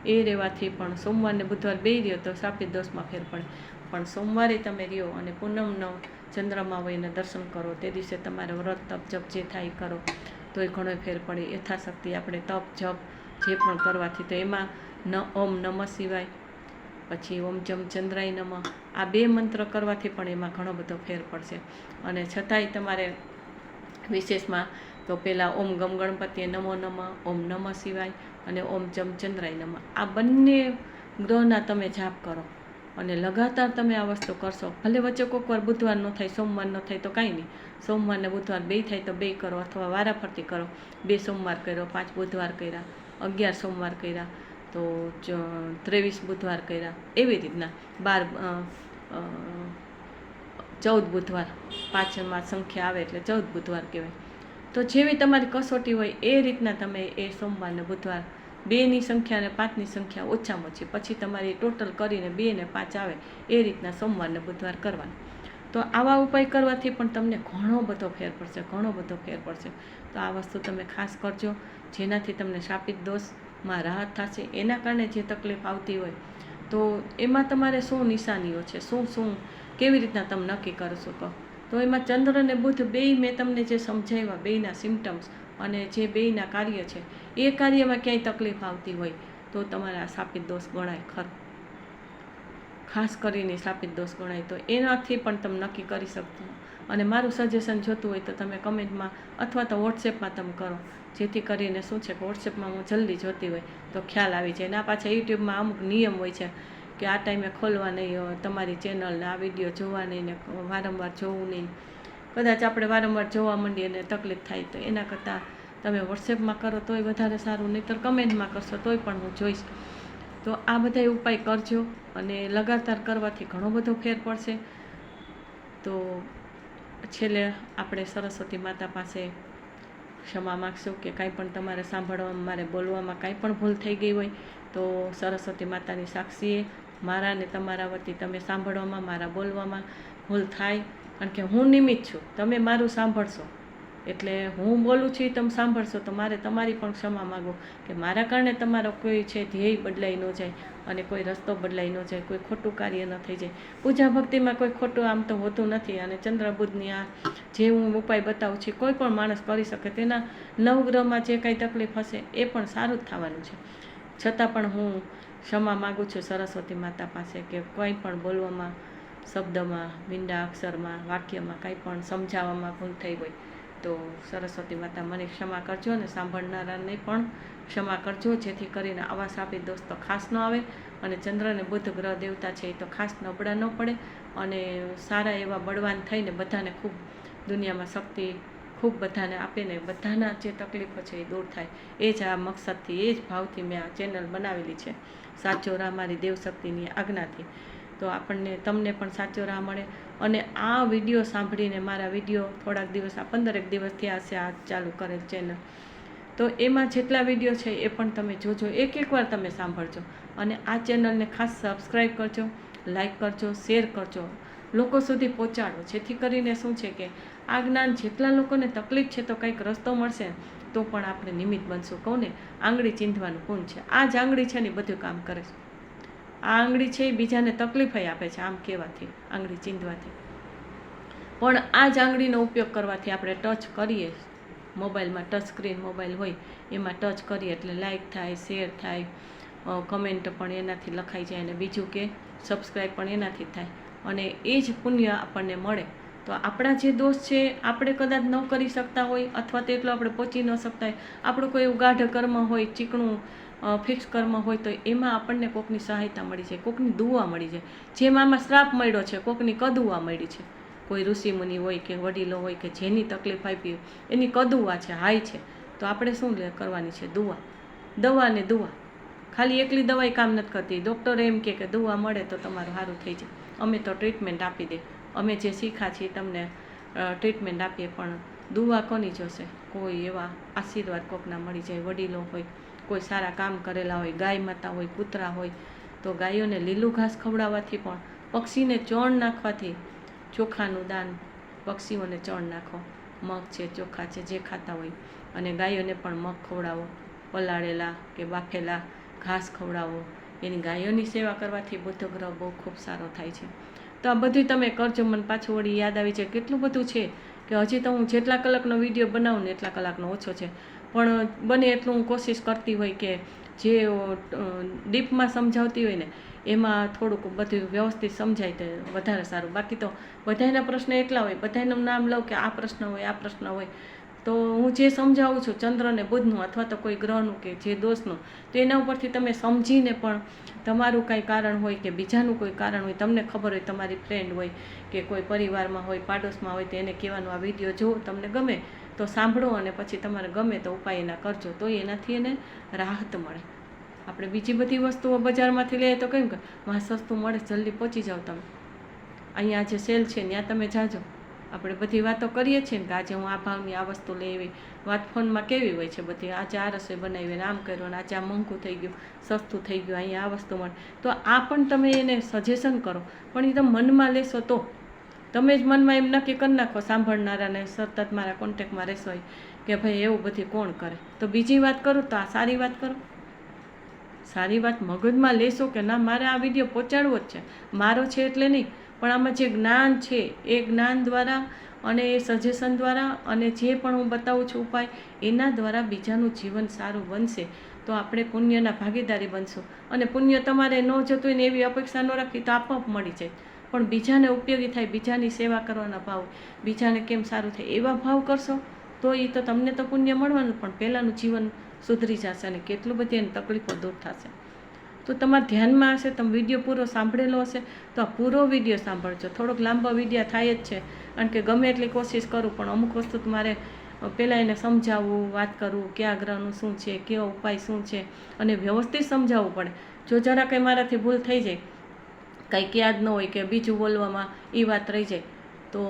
એ રહેવાથી પણ, સોમવાર ને બુધવાર બે રહ્યો તો શાપિત દોષમાં ફેર પડે, પણ સોમવારે તમે રહ્યો અને પૂનમનો ચંદ્રમા હોય એને દર્શન કરો, તે દિવસે તમારે વ્રત તપ જપ જે થાય કરો તોય ઘણો ફેર પડે. યથાશક્તિ આપણે તપ જપ જે પણ કરવાથી, તો એમાં ઓમ નમઃ શિવાય, પછી ઓમ જમ ચંદ્રાય નમઃ, આ 2 મંત્ર કરવાથી પણ એમાં ઘણો બધો ફેર પડશે. અને છતાંય તમારે વિશેષમાં તો પહેલાં ઓમ ગમ ગણપતિએ નમો નમઃ, ઓમ નમઃ શિવાય અને ઓમ જમ ચંદ્રાય નમઃ, આ બંને ગ્રહના તમે જાપ કરો અને લગાતાર તમે આ વસ્તુ કરશો. ભલે વચ્ચે કોઈકવાર બુધવાર ન થાય, સોમવાર ન થાય તો કાંઈ નહીં, સોમવાર ને બુધવાર 2 થાય તો 2 કરો, અથવા વારાફરતી કરો. 2 સોમવાર કર્યો, 5 બુધવાર કર્યા, 11 સોમવાર કર્યા, તો 23 બુધવાર કર્યા, એવી રીતના 14 બુધવાર, 5માં સંખ્યા આવે એટલે 14 બુધવાર કહેવાય. તો જેવી તમારી કસોટી હોય એ રીતના તમે એ સોમવાર ને બુધવાર, 2ની સંખ્યા અને 5ની સંખ્યા ઓછામાં ઓછી, પછી તમારી ટોટલ કરીને 2 ને 5 આવે એ રીતના સોમવાર ને બુધવાર કરવાનું. તો આવા ઉપાય કરવાથી પણ તમને ઘણો બધો ફેર પડશે, ઘણો બધો ફેર પડશે. તો આ વસ્તુ તમે ખાસ કરજો, જેનાથી તમને શાપિત દોષમાં રાહત થશે. એના કારણે જે તકલીફ આવતી હોય તો એમાં તમારે શું નિશાનીઓ છે, શું કેવી રીતના તમે નક્કી કરી શકો. તો એમાં ચંદ્ર અને બુધ બેય મેં તમને જે સમજાવ્યા, બેયના સિમ્ટમ્સ અને જે બેયના કાર્ય છે, એ કાર્યમાં ક્યાંય તકલીફ આવતી હોય તો તમારે આ શાપિત દોષ ગણાય ખરો, ખાસ કરીને શાપિત દોષ ગણાય. તો એનાથી પણ તમે નક્કી કરી શકશો. અને મારું સજેશન જોતું હોય તો તમે કમેન્ટમાં અથવા તો વોટ્સએપમાં તમે કરો, જેથી કરીને શું છે કે વોટ્સએપમાં હું જલ્દી જોતી હોય તો ખ્યાલ આવી જાય. એના પાછા યુટ્યુબમાં અમુક નિયમ હોય છે કે આ ટાઈમે ખોલવા નહીં તમારી ચેનલને, આ વિડીયો જોવા નહીં ને વારંવાર જોવું નહીં. કદાચ આપણે વારંવાર જોવા માંડીએ અને તકલીફ થાય, તો એના કરતાં તમે વોટ્સએપમાં કરો તોય વધારે સારું, નહીંતર કમેન્ટમાં કરશો તોય પણ હું જોઈશ. તો આ બધા ઉપાય કરજો અને લગાતાર કરવાથી ઘણો બધો ફેર પડશે. તો છેલ્લે આપણે સરસ્વતી માતા પાસે ક્ષમા માગશું કે કાંઈ પણ તમારે સાંભળવામાં, મારે બોલવામાં કાંઈ પણ ભૂલ થઈ ગઈ હોય તો સરસ્વતી માતાની સાક્ષીએ મારા ને તમારા વતી તમે સાંભળવામાં, મારા બોલવામાં ભૂલ થાય. કારણ કે હું નિમિત્ત છું, તમે મારું સાંભળશો એટલે હું બોલું છું તમે સાંભળશો, તો મારે તમારી પણ ક્ષમા માગો કે મારા કારણે તમારો કોઈ છે ધ્યેય બદલાઈ ન જાય અને કોઈ રસ્તો બદલાઈ ન જાય, કોઈ ખોટું કાર્ય ન થઈ જાય. પૂજા ભક્તિમાં કોઈ ખોટું આમ તો હોતું નથી. અને ચંદ્ર બુધની આ જે હું ઉપાય બતાવું છું કોઈ પણ માણસ કરી શકે. તેના નવગ્રહમાં જે કાંઈ તકલીફ હશે એ પણ સારું જ થવાનું છે. છતાં પણ હું ક્ષમા માગું છું સરસ્વતી માતા પાસે કે કંઈ પણ બોલવામાં, શબ્દમાં, મીંડા અક્ષરમાં, વાક્યમાં કાંઈ પણ સમજાવવામાં ભૂલ થઈ હોય તો સરસ્વતી માતા મને ક્ષમા કરજો અને સાંભળનારાને પણ ક્ષમા કરજો, જેથી કરીને આવા શાપિત દોષ તો ખાસ ન આવે. અને ચંદ્ર અને બુધ ગ્રહ દેવતા છે એ તો ખાસ નબળા ન પડે અને સારા એવા બળવાન થઈને બધાને ખૂબ દુનિયામાં શક્તિ ખૂબ બધાને આપે ને બધાના જે તકલીફો છે એ દૂર થાય. એ જ આ મકસદથી, એ જ ભાવથી મેં આ ચેનલ બનાવેલી છે, સાચો રાહ મારી દેવશક્તિની આજ્ઞાથી. તો આપણને તમને પણ સાચો રાહ મળે. અને આ વિડીયો સાંભળીને, મારા વિડીયો થોડાક દિવસ, આ 15 દિવસ થયા હશે આ ચાલુ કરેલ ચેનલ, તો એમાં જેટલા વિડીયો છે એ પણ તમે જોજો, એક વાર તમે સાંભળજો. અને આ ચેનલને ખાસ સબસ્ક્રાઈબ કરજો, લાઈક કરજો, શેર કરજો, લોકો સુધી પહોંચાડો, જેથી કરીને શું છે કે આ જ્ઞાન જેટલા લોકોને તકલીફ છે તો કંઈક રસ્તો મળશે તો પણ આપણે નિમિત્ત બનશું. કહું ને, આંગળી ચીંધવાનું કોણ છે? આ જ આંગળી છે ને બધું કામ કરે છે. આ આંગળી છે એ બીજાને તકલીફ આપે છે આમ કહેવાથી, આંગળી ચીંધવાથી. પણ આ જ આંગળીનો ઉપયોગ કરવાથી આપણે ટચ કરીએ, મોબાઈલમાં ટચ સ્ક્રીન મોબાઈલ હોય એમાં ટચ કરીએ એટલે લાઈક થાય, શેર થાય, કમેન્ટ પણ એનાથી લખાઈ જાય અને બીજું કે સબસ્ક્રાઈબ પણ એનાથી થાય. અને એ જ પુણ્ય આપણને મળે. તો આપણા જે દોષ છે આપણે કદાચ ન કરી શકતા હોય અથવા તો એટલો આપણે પહોંચી ન શકતા હોય, આપણું કોઈ એવું ગાઢ કર્મ હોય, ચીકણું ફિક્સ કર્મ હોય, તો એમાં આપણને કોકની સહાયતા મળી જાય, કોકની દુઆ મળી જાય. જેમ આમાં શ્રાપ મળ્યો છે, કોકની કદુઆ મળી છે. કોઈ ઋષિમુનિ હોય કે વડીલો હોય કે જેની તકલીફ આપી એની કદુઆ છે, હાય છે. તો આપણે શું કરવાની છે? દુઆ. દવા ને દુઆ. ખાલી એકલી દવાઈ કામ નથી કરતી. ડૉક્ટર એમ કે દુઆ મળે તો તમારું સારું થઈ જાય. અમે તો ટ્રીટમેન્ટ આપી દે, અમે જે શીખ્યા છીએ તમને ટ્રીટમેન્ટ આપીએ, પણ દુઆ કોની જોશે? કોઈ એવા આશીર્વાદ કોકના મળી જાય, વડીલો હોય, કોઈ સારા કામ કરેલા હોય, ગાય માતા હોય, કૂતરા હોય, તો ગાયોને લીલું ઘાસ ખવડાવવાથી પણ, પક્ષીને ચણ નાખવાથી, ચોખાનું દાન, પક્ષીઓને ચણ નાખો, મગ છે, ચોખા છે, જે ખાતા હોય, અને ગાયોને પણ મગ ખવડાવો, પલાળેલા કે બાફેલા ઘાસ ખવડાવો. એની ગાયોની સેવા કરવાથી બુધ ગ્રહ બહુ ખૂબ સારો થાય છે. તો આ બધું તમે કરજો. મને પાછું વળી યાદ આવી જાય, કેટલું બધું છે કે હજી તો હું જેટલા કલાકનો વિડીયો બનાવું ને એટલા કલાકનો ઓછો છે, પણ બને એટલું હું કોશિશ કરતી હોય કે જે ડીપમાં સમજાવતી હોય ને એમાં થોડુંક બધું વ્યવસ્થિત સમજાય તો વધારે સારું. બાકી તો બધાના પ્રશ્ન એટલા હોય, બધાનું નામ લઉં કે આ પ્રશ્ન હોય, આ પ્રશ્ન હોય, તો હું જે સમજાવું છું ચંદ્ર ને બુધનું અથવા તો કોઈ ગ્રહનું કે જે દોષનું, તો એના ઉપરથી તમે સમજીને પણ તમારું કાંઈ કારણ હોય કે બીજાનું કોઈ કારણ હોય, તમને ખબર હોય, તમારી ફ્રેન્ડ હોય કે કોઈ પરિવારમાં હોય, પાડોશમાં હોય, તો એને કહેવાનું આ વિડીયો જો તમને ગમે તો સાંભળો અને પછી તમારે ગમે તો ઉપાય એના કરજો, તો એનાથી એને રાહત મળે. આપણે બીજી બધી વસ્તુઓ બજારમાંથી લઈએ તો કેમ કે વાં સસ્તું મળે, જલ્દી પહોંચી જાઓ તમે, અહીંયા જે સેલ છે ત્યાં તમે જાજો. આપણે બધી વાતો કરીએ છીએ ને કે આજે હું આ ભાવની આ વસ્તુ લઈ આવી, વાત ફોનમાં કેવી હોય છે બધી, આજે આ રસોઈ બનાવી ને આમ કર્યું, આજે આ મોંઘું થઈ ગયું, સસ્તું થઈ ગયું, અહીંયા આ વસ્તુ મળે. તો આ પણ તમે એને સજેશન કરો, પણ એ તમે મનમાં લેશો તો, તમે જ મનમાં એમ નક્કી કરી નાખો સાંભળનારાને, સતત મારા કોન્ટેક્ટમાં રહેશો કે ભાઈ એવું બધી કોણ કરે, તો બીજી વાત કરું તો આ સારી વાત કરો. સારી વાત મગજમાં લેશો કે ના મારે આ વિડીયો પહોંચાડવો જ છે, મારો છે એટલે નહીં, પણ આમાં જે જ્ઞાન છે એ જ્ઞાન દ્વારા અને એ સજેશન દ્વારા અને જે પણ હું બતાવું છું ઉપાય, એના દ્વારા બીજાનું જીવન સારું બનશે. તો આપણે પુણ્યના ભાગીદારી બનશું. અને પુણ્ય તમારે ન જતું હોય ને એવી અપેક્ષા ન રાખી તો આપોઆપ મળી જાય. પણ બીજાને ઉપયોગી થાય, બીજાની સેવા કરવાના ભાવ, બીજાને કેમ સારું થાય એવા ભાવ કરશો તો એ તો તમને તો પુણ્ય મળવાનું, પણ પહેલાંનું જીવન સુધરી જશે અને કેટલું બધી એની તકલીફો દૂર થશે. તો તમારા ધ્યાનમાં હશે, તમે વિડીયો પૂરો સાંભળેલો હશે તો આ પૂરો વિડીયો સાંભળજો. થોડોક લાંબો વિડીયો થાય જ છે, કારણ કે ગમે એટલી કોશિશ કરું પણ અમુક વસ્તુ તમારે પહેલાં એને સમજાવવું, વાત કરવું, કયા ગ્રહનું શું છે, કેવો ઉપાય શું છે, અને વ્યવસ્થિત સમજાવવું પડે. જો જરા કંઈ મારાથી ભૂલ થઈ જાય, કંઈક યાદ ન હોય કે બીજું બોલવામાં એ વાત રહી જાય તો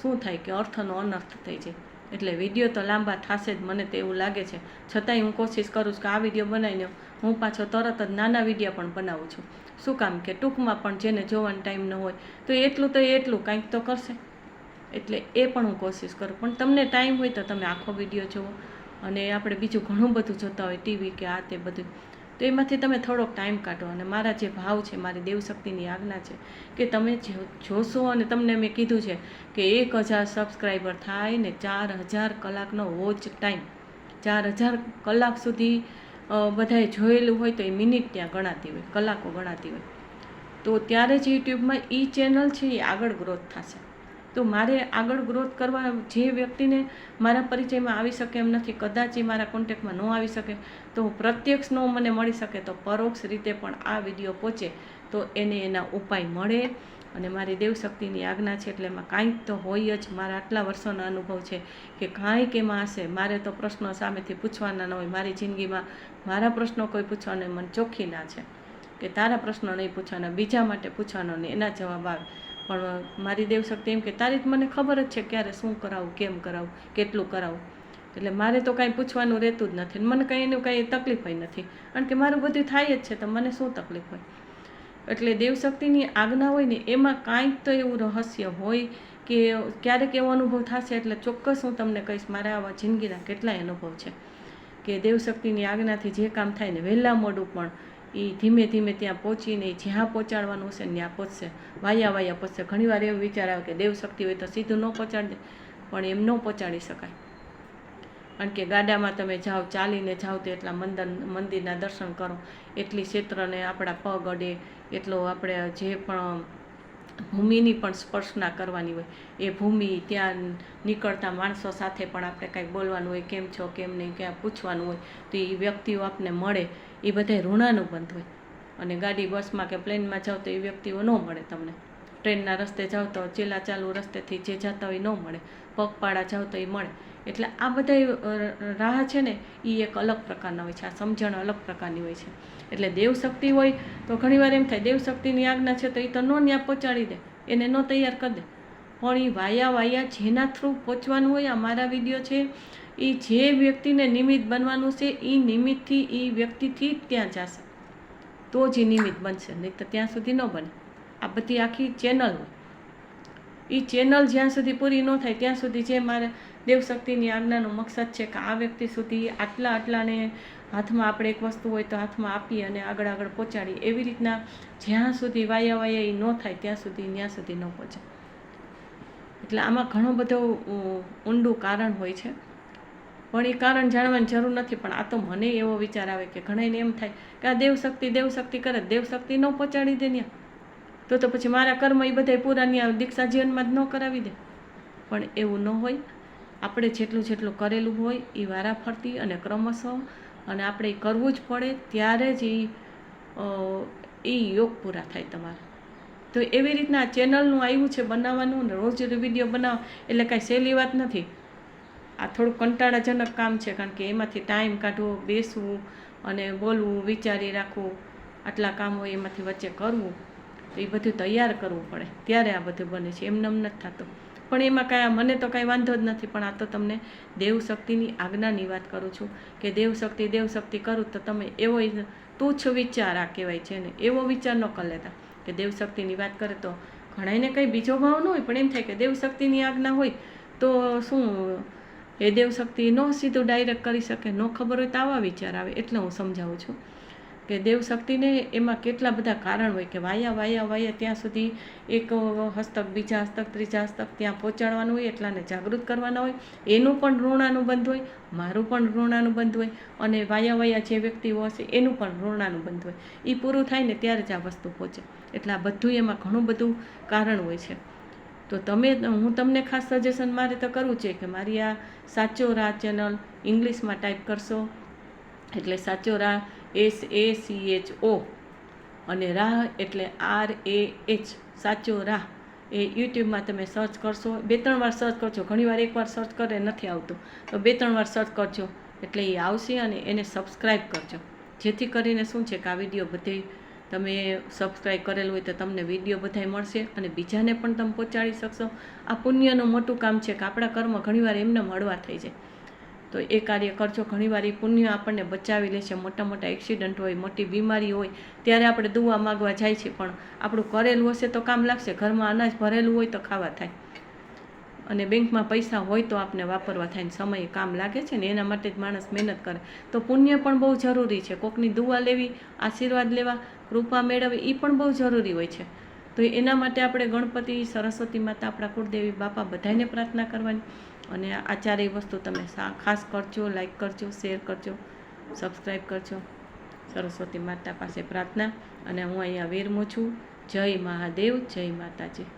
શું થાય કે અર્થનો અનર્થ થઈ જાય. એટલે વિડીયો તો લાંબા થશે જ, મને તો એવું લાગે છે. છતાંય હું કોશિશ કરું છું કે આ વિડીયો બનાવીને હું પાછો તરત જ નાના વિડીયો પણ બનાવું છું. શું કામ કે ટૂંકમાં પણ જેને જોવાનો ટાઈમ ન હોય તો એટલું કાંઈક તો કરશે. એટલે એ પણ હું કોશિશ કરું. પણ તમને ટાઈમ હોય તો તમે આખો વિડીયો જુઓ. અને આપણે બીજું ઘણું બધું જોતા હોય, ટીવી કે આ તે બધું, તો એમાંથી તમે થોડોક ટાઈમ કાઢો. અને મારા જે ભાવ છે, મારી દેવશક્તિની આજ્ઞા છે કે તમે જોશો. અને તમને મેં કીધું છે કે 1000 સબસ્ક્રાઈબર થાય ને 4000 કલાકનો વોચ ટાઈમ, 4000 કલાક સુધી બધાએ જોયેલું હોય તો એ મિનિટ ત્યાં ગણાતી હોય, કલાકો ગણાતી હોય. તો ત્યારે જ યુટ્યુબમાં એ ચેનલ છે એ આગળ ગ્રોથ થશે. તો મારે આગળ ગ્રોથ કરવા, જે વ્યક્તિને મારા પરિચયમાં આવી શકે એમ નથી, કદાચ એ મારા કોન્ટેક્ટમાં ન આવી શકે તો પ્રત્યક્ષ ન મને મળી શકે તો પરોક્ષ રીતે પણ આ વિડીયો પહોંચે તો એને એના ઉપાય મળે. અને મારી દેવશક્તિની આજ્ઞા છે એટલે એમાં કાંઈક તો હોય જ. મારા આટલા વર્ષોનો અનુભવ છે કે કાંઈક એમાં હશે. મારે તો પ્રશ્નો સામેથી પૂછવાના ન હોય. મારી જિંદગીમાં મારા પ્રશ્નો કોઈ પૂછવાના મને ચોખ્ખી ના છે કે તારા પ્રશ્નો નહીં પૂછવાના, બીજા માટે પૂછવાનો નહીં, એના જવાબ આવે. પણ મારી દેવશક્તિ એમ કે તારી મને ખબર જ છે ક્યારે શું કરાવું, કેમ કરાવું, કેટલું કરાવું. એટલે મારે તો કાંઈ પૂછવાનું રહેતું જ નથી. મને કંઈ એનું કાંઈ તકલીફ હોય નથી, કારણ કે મારું બધું થાય જ છે તો મને શું તકલીફ હોય. એટલે દેવશક્તિની આજ્ઞા હોય ને એમાં કાંઈક તો એવું રહસ્ય હોય કે ક્યારેક એવો અનુભવ થશે. એટલે ચોક્કસ હું તમને કહીશ. મારા આવા જિંદગીના કેટલાય અનુભવ છે કે દેવશક્તિની આજ્ઞાથી જે કામ થાય ને વહેલા મોડું પણ એ ધીમે ધીમે ત્યાં પહોંચીને જ્યાં પહોંચાડવાનું હશે ત્યાં પહોંચશે, વાયા પહોંચશે. ઘણીવાર એવો વિચાર આવે કે દેવશક્તિ હોય તો સીધું ન પહોંચાડી દે, પણ એમ ન પહોંચાડી શકાય. કારણ કે ગાડામાં તમે જાઓ, ચાલીને જાઓ તો એટલા મંદિરના દર્શન કરો, એટલી ક્ષેત્રને આપણા પગ અડે, એટલો આપણે જે પણ ભૂમિની પણ સ્પર્શના કરવાની હોય, એ ભૂમિ, ત્યાં નીકળતા માણસો સાથે પણ આપણે કાંઈક બોલવાનું હોય, કેમ છો કેમ નહીં, ક્યાં પૂછવાનું હોય તો એ વ્યક્તિઓ આપણને મળે. એ બધા ઋણાનુબંધ હોય. અને ગાડી, બસમાં કે પ્લેનમાં જાઓ તો એ વ્યક્તિઓ ન મળે તમને. ટ્રેનના રસ્તે જાઓ તો ચેલા ચાલુ રસ્તેથી જે જતા હોય ન મળે, પગપાળા જાઓ તો એ મળે. એટલે આ બધા રાહ છે ને એ એક અલગ પ્રકારના હોય છે, આ સમજણ અલગ પ્રકારની હોય છે. એટલે દેવશક્તિ હોય તો ઘણીવાર એમ થાય દેવશક્તિની આજ્ઞા છે તો એ તો ન ત્યાં પહોંચાડી દે, એને ન તૈયાર કરી દે. પણ એ વાયા જેના થ્રુ પહોંચવાનું હોય, આ મારા વિડીયો છે એ જે વ્યક્તિને નિમિત્ત બનવાનું છે એ નિમિત્તથી, એ વ્યક્તિથી જ ત્યાં જશે તો જ એ નિમિત્ત બનશે, નહીં તો ત્યાં સુધી ન બને. આ બધી આખી ચેનલ હોય. એ ચેનલ જ્યાં સુધી પૂરી ન થાય ત્યાં સુધી જે મારે દેવશક્તિની આજ્ઞાનો મકસદ છે કે આ વ્યક્તિ સુધી આટલાને હાથમાં આપણે એક વસ્તુ હોય તો હાથમાં આપી અને આગળ પહોંચાડી. એવી રીતના જ્યાં સુધી વાયા એ ન થાય ત્યાં સુધી ન પહોંચે. એટલે આમાં ઘણો બધો ઊંડું કારણ હોય છે, પણ એ કારણ જાણવાની જરૂર નથી. પણ આ તો મને એવો વિચાર આવે કે ઘણાને એમ થાય કે આ દેવશક્તિ કરે, દેવશક્તિ ન પહોંચાડી દે ત્યાં તો પછી મારા કર્મ એ બધા પૂરા ત્યાં દીક્ષા જીવનમાં જ ન કરાવી દે. પણ એવું ન હોય. આપણે જેટલું કરેલું હોય એ વારાફરતી અને ક્રમશઃ અને આપણે કરવું જ પડે, ત્યારે જ એ યોગ પૂરા થાય તમારા. તો એવી રીતના આ ચેનલનું આવ્યું છે બનાવવાનું, ને રોજ વિડીયો બનાવવા એટલે કાંઈ સહેલી વાત નથી. આ થોડું કંટાળાજનક કામ છે, કારણ કે એમાંથી ટાઈમ કાઢવો, બેસવું અને બોલવું, વિચારી રાખવું, આટલા કામ હોય એમાંથી વચ્ચે કરવું, તો એ બધું તૈયાર કરવું પડે ત્યારે આ બધું બને છે. એમને નથી થતું. પણ એમાં મને તો કાંઈ વાંધો જ નથી. પણ આ તો તમને દેવશક્તિની આજ્ઞાની વાત કરું છું કે દેવશક્તિ કરું તો તમે એવો તુચ્છ વિચાર, આ કહેવાય છે ને, એવો વિચાર ન કરી લેતા કે દેવશક્તિની વાત કરે તો ઘણાને કંઈ બીજો ભાવ ન હોય, પણ એમ થાય કે દેવશક્તિની આજ્ઞા હોય તો શું એ દેવશક્તિ ન સીધું ડાયરેક્ટ કરી શકે, ન ખબર હોય તો આવા વિચાર આવે. એટલે હું સમજાવું છું કે દેવશક્તિને એમાં કેટલા બધા કારણ હોય કે વાયા ત્યાં સુધી એક હસ્તક બીજા હસ્તક ત્રીજા હસ્તક ત્યાં પહોંચાડવાનું હોય, એટલાને જાગૃત કરવાના હોય. એનું પણ ઋણાનુબંધ હોય, મારું પણ ઋણાનુબંધ હોય, અને વાયા જે વ્યક્તિઓ હશે એનું પણ ઋણાનુબંધ હોય. એ પૂરું થાય ને ત્યારે જ આ વસ્તુ પહોંચે. એટલે આ બધું એમાં ઘણું બધું કારણ હોય છે. તો હું તમને ખાસ સજેશન મારે તો કરવું છે કે મારી આ સાચો રાહ ચેનલ ઇંગ્લિશમાં ટાઈપ કરશો એટલે સાચો રાહ SACHO, અને રાહ એટલે RAH, સાચો રાહ. એ યુટ્યુબમાં તમે સર્ચ કરશો, 2-3 વાર સર્ચ કરજો. ઘણીવાર એકવાર સર્ચ કરે નથી આવતું, તો 2-3 વાર સર્ચ કરજો એટલે એ આવશે. અને એને સબસ્ક્રાઈબ કરજો, જેથી કરીને શું છે કે આ વિડીયો બધે તમે સબસ્ક્રાઈબ કરેલું હોય તો તમને વિડીયો બધાય મળશે અને બીજાને પણ તમે પહોંચાડી શકશો. આ પુણ્યનું મોટું કામ છે કે આપણા કર્મ ઘણીવાર એમને હળવા થઈ જાય, તો એ કાર્ય કરજો. ઘણીવાર એ પુણ્ય આપણને બચાવી લે છે. મોટા એક્સિડન્ટ હોય, મોટી બીમારી હોય, ત્યારે આપણે દુઆ માગવા જાય છે, પણ આપણું કરેલું હશે તો કામ લાગશે. ઘરમાં અનાજ ભરેલું હોય તો ખાવા થાય, અને બેંકમાં પૈસા હોય તો આપણે વાપરવા થાય, ને સમયે કામ લાગે છે ને, એના માટે જ માણસ મહેનત કરે. તો પુણ્ય પણ બહુ જરૂરી છે. કોકની દુઆ લેવી, આશીર્વાદ લેવા, કૃપા મેળવવી, એ પણ બહુ જરૂરી હોય છે. તો એના માટે આપણે ગણપતિ, સરસ્વતી માતા, આપણા કુળદેવી બાપા બધાને પ્રાર્થના કરવાની. અને આ ચારેય વસ્તુ તમે ખાસ કરજો, લાઈક કરજો, શેર કરજો, સબસ્ક્રાઈબ કરજો. સરસ્વતી માતા પાસે પ્રાર્થના. અને હું અહીંયા વિરમું છું. જય મહાદેવ, જય માતાજી.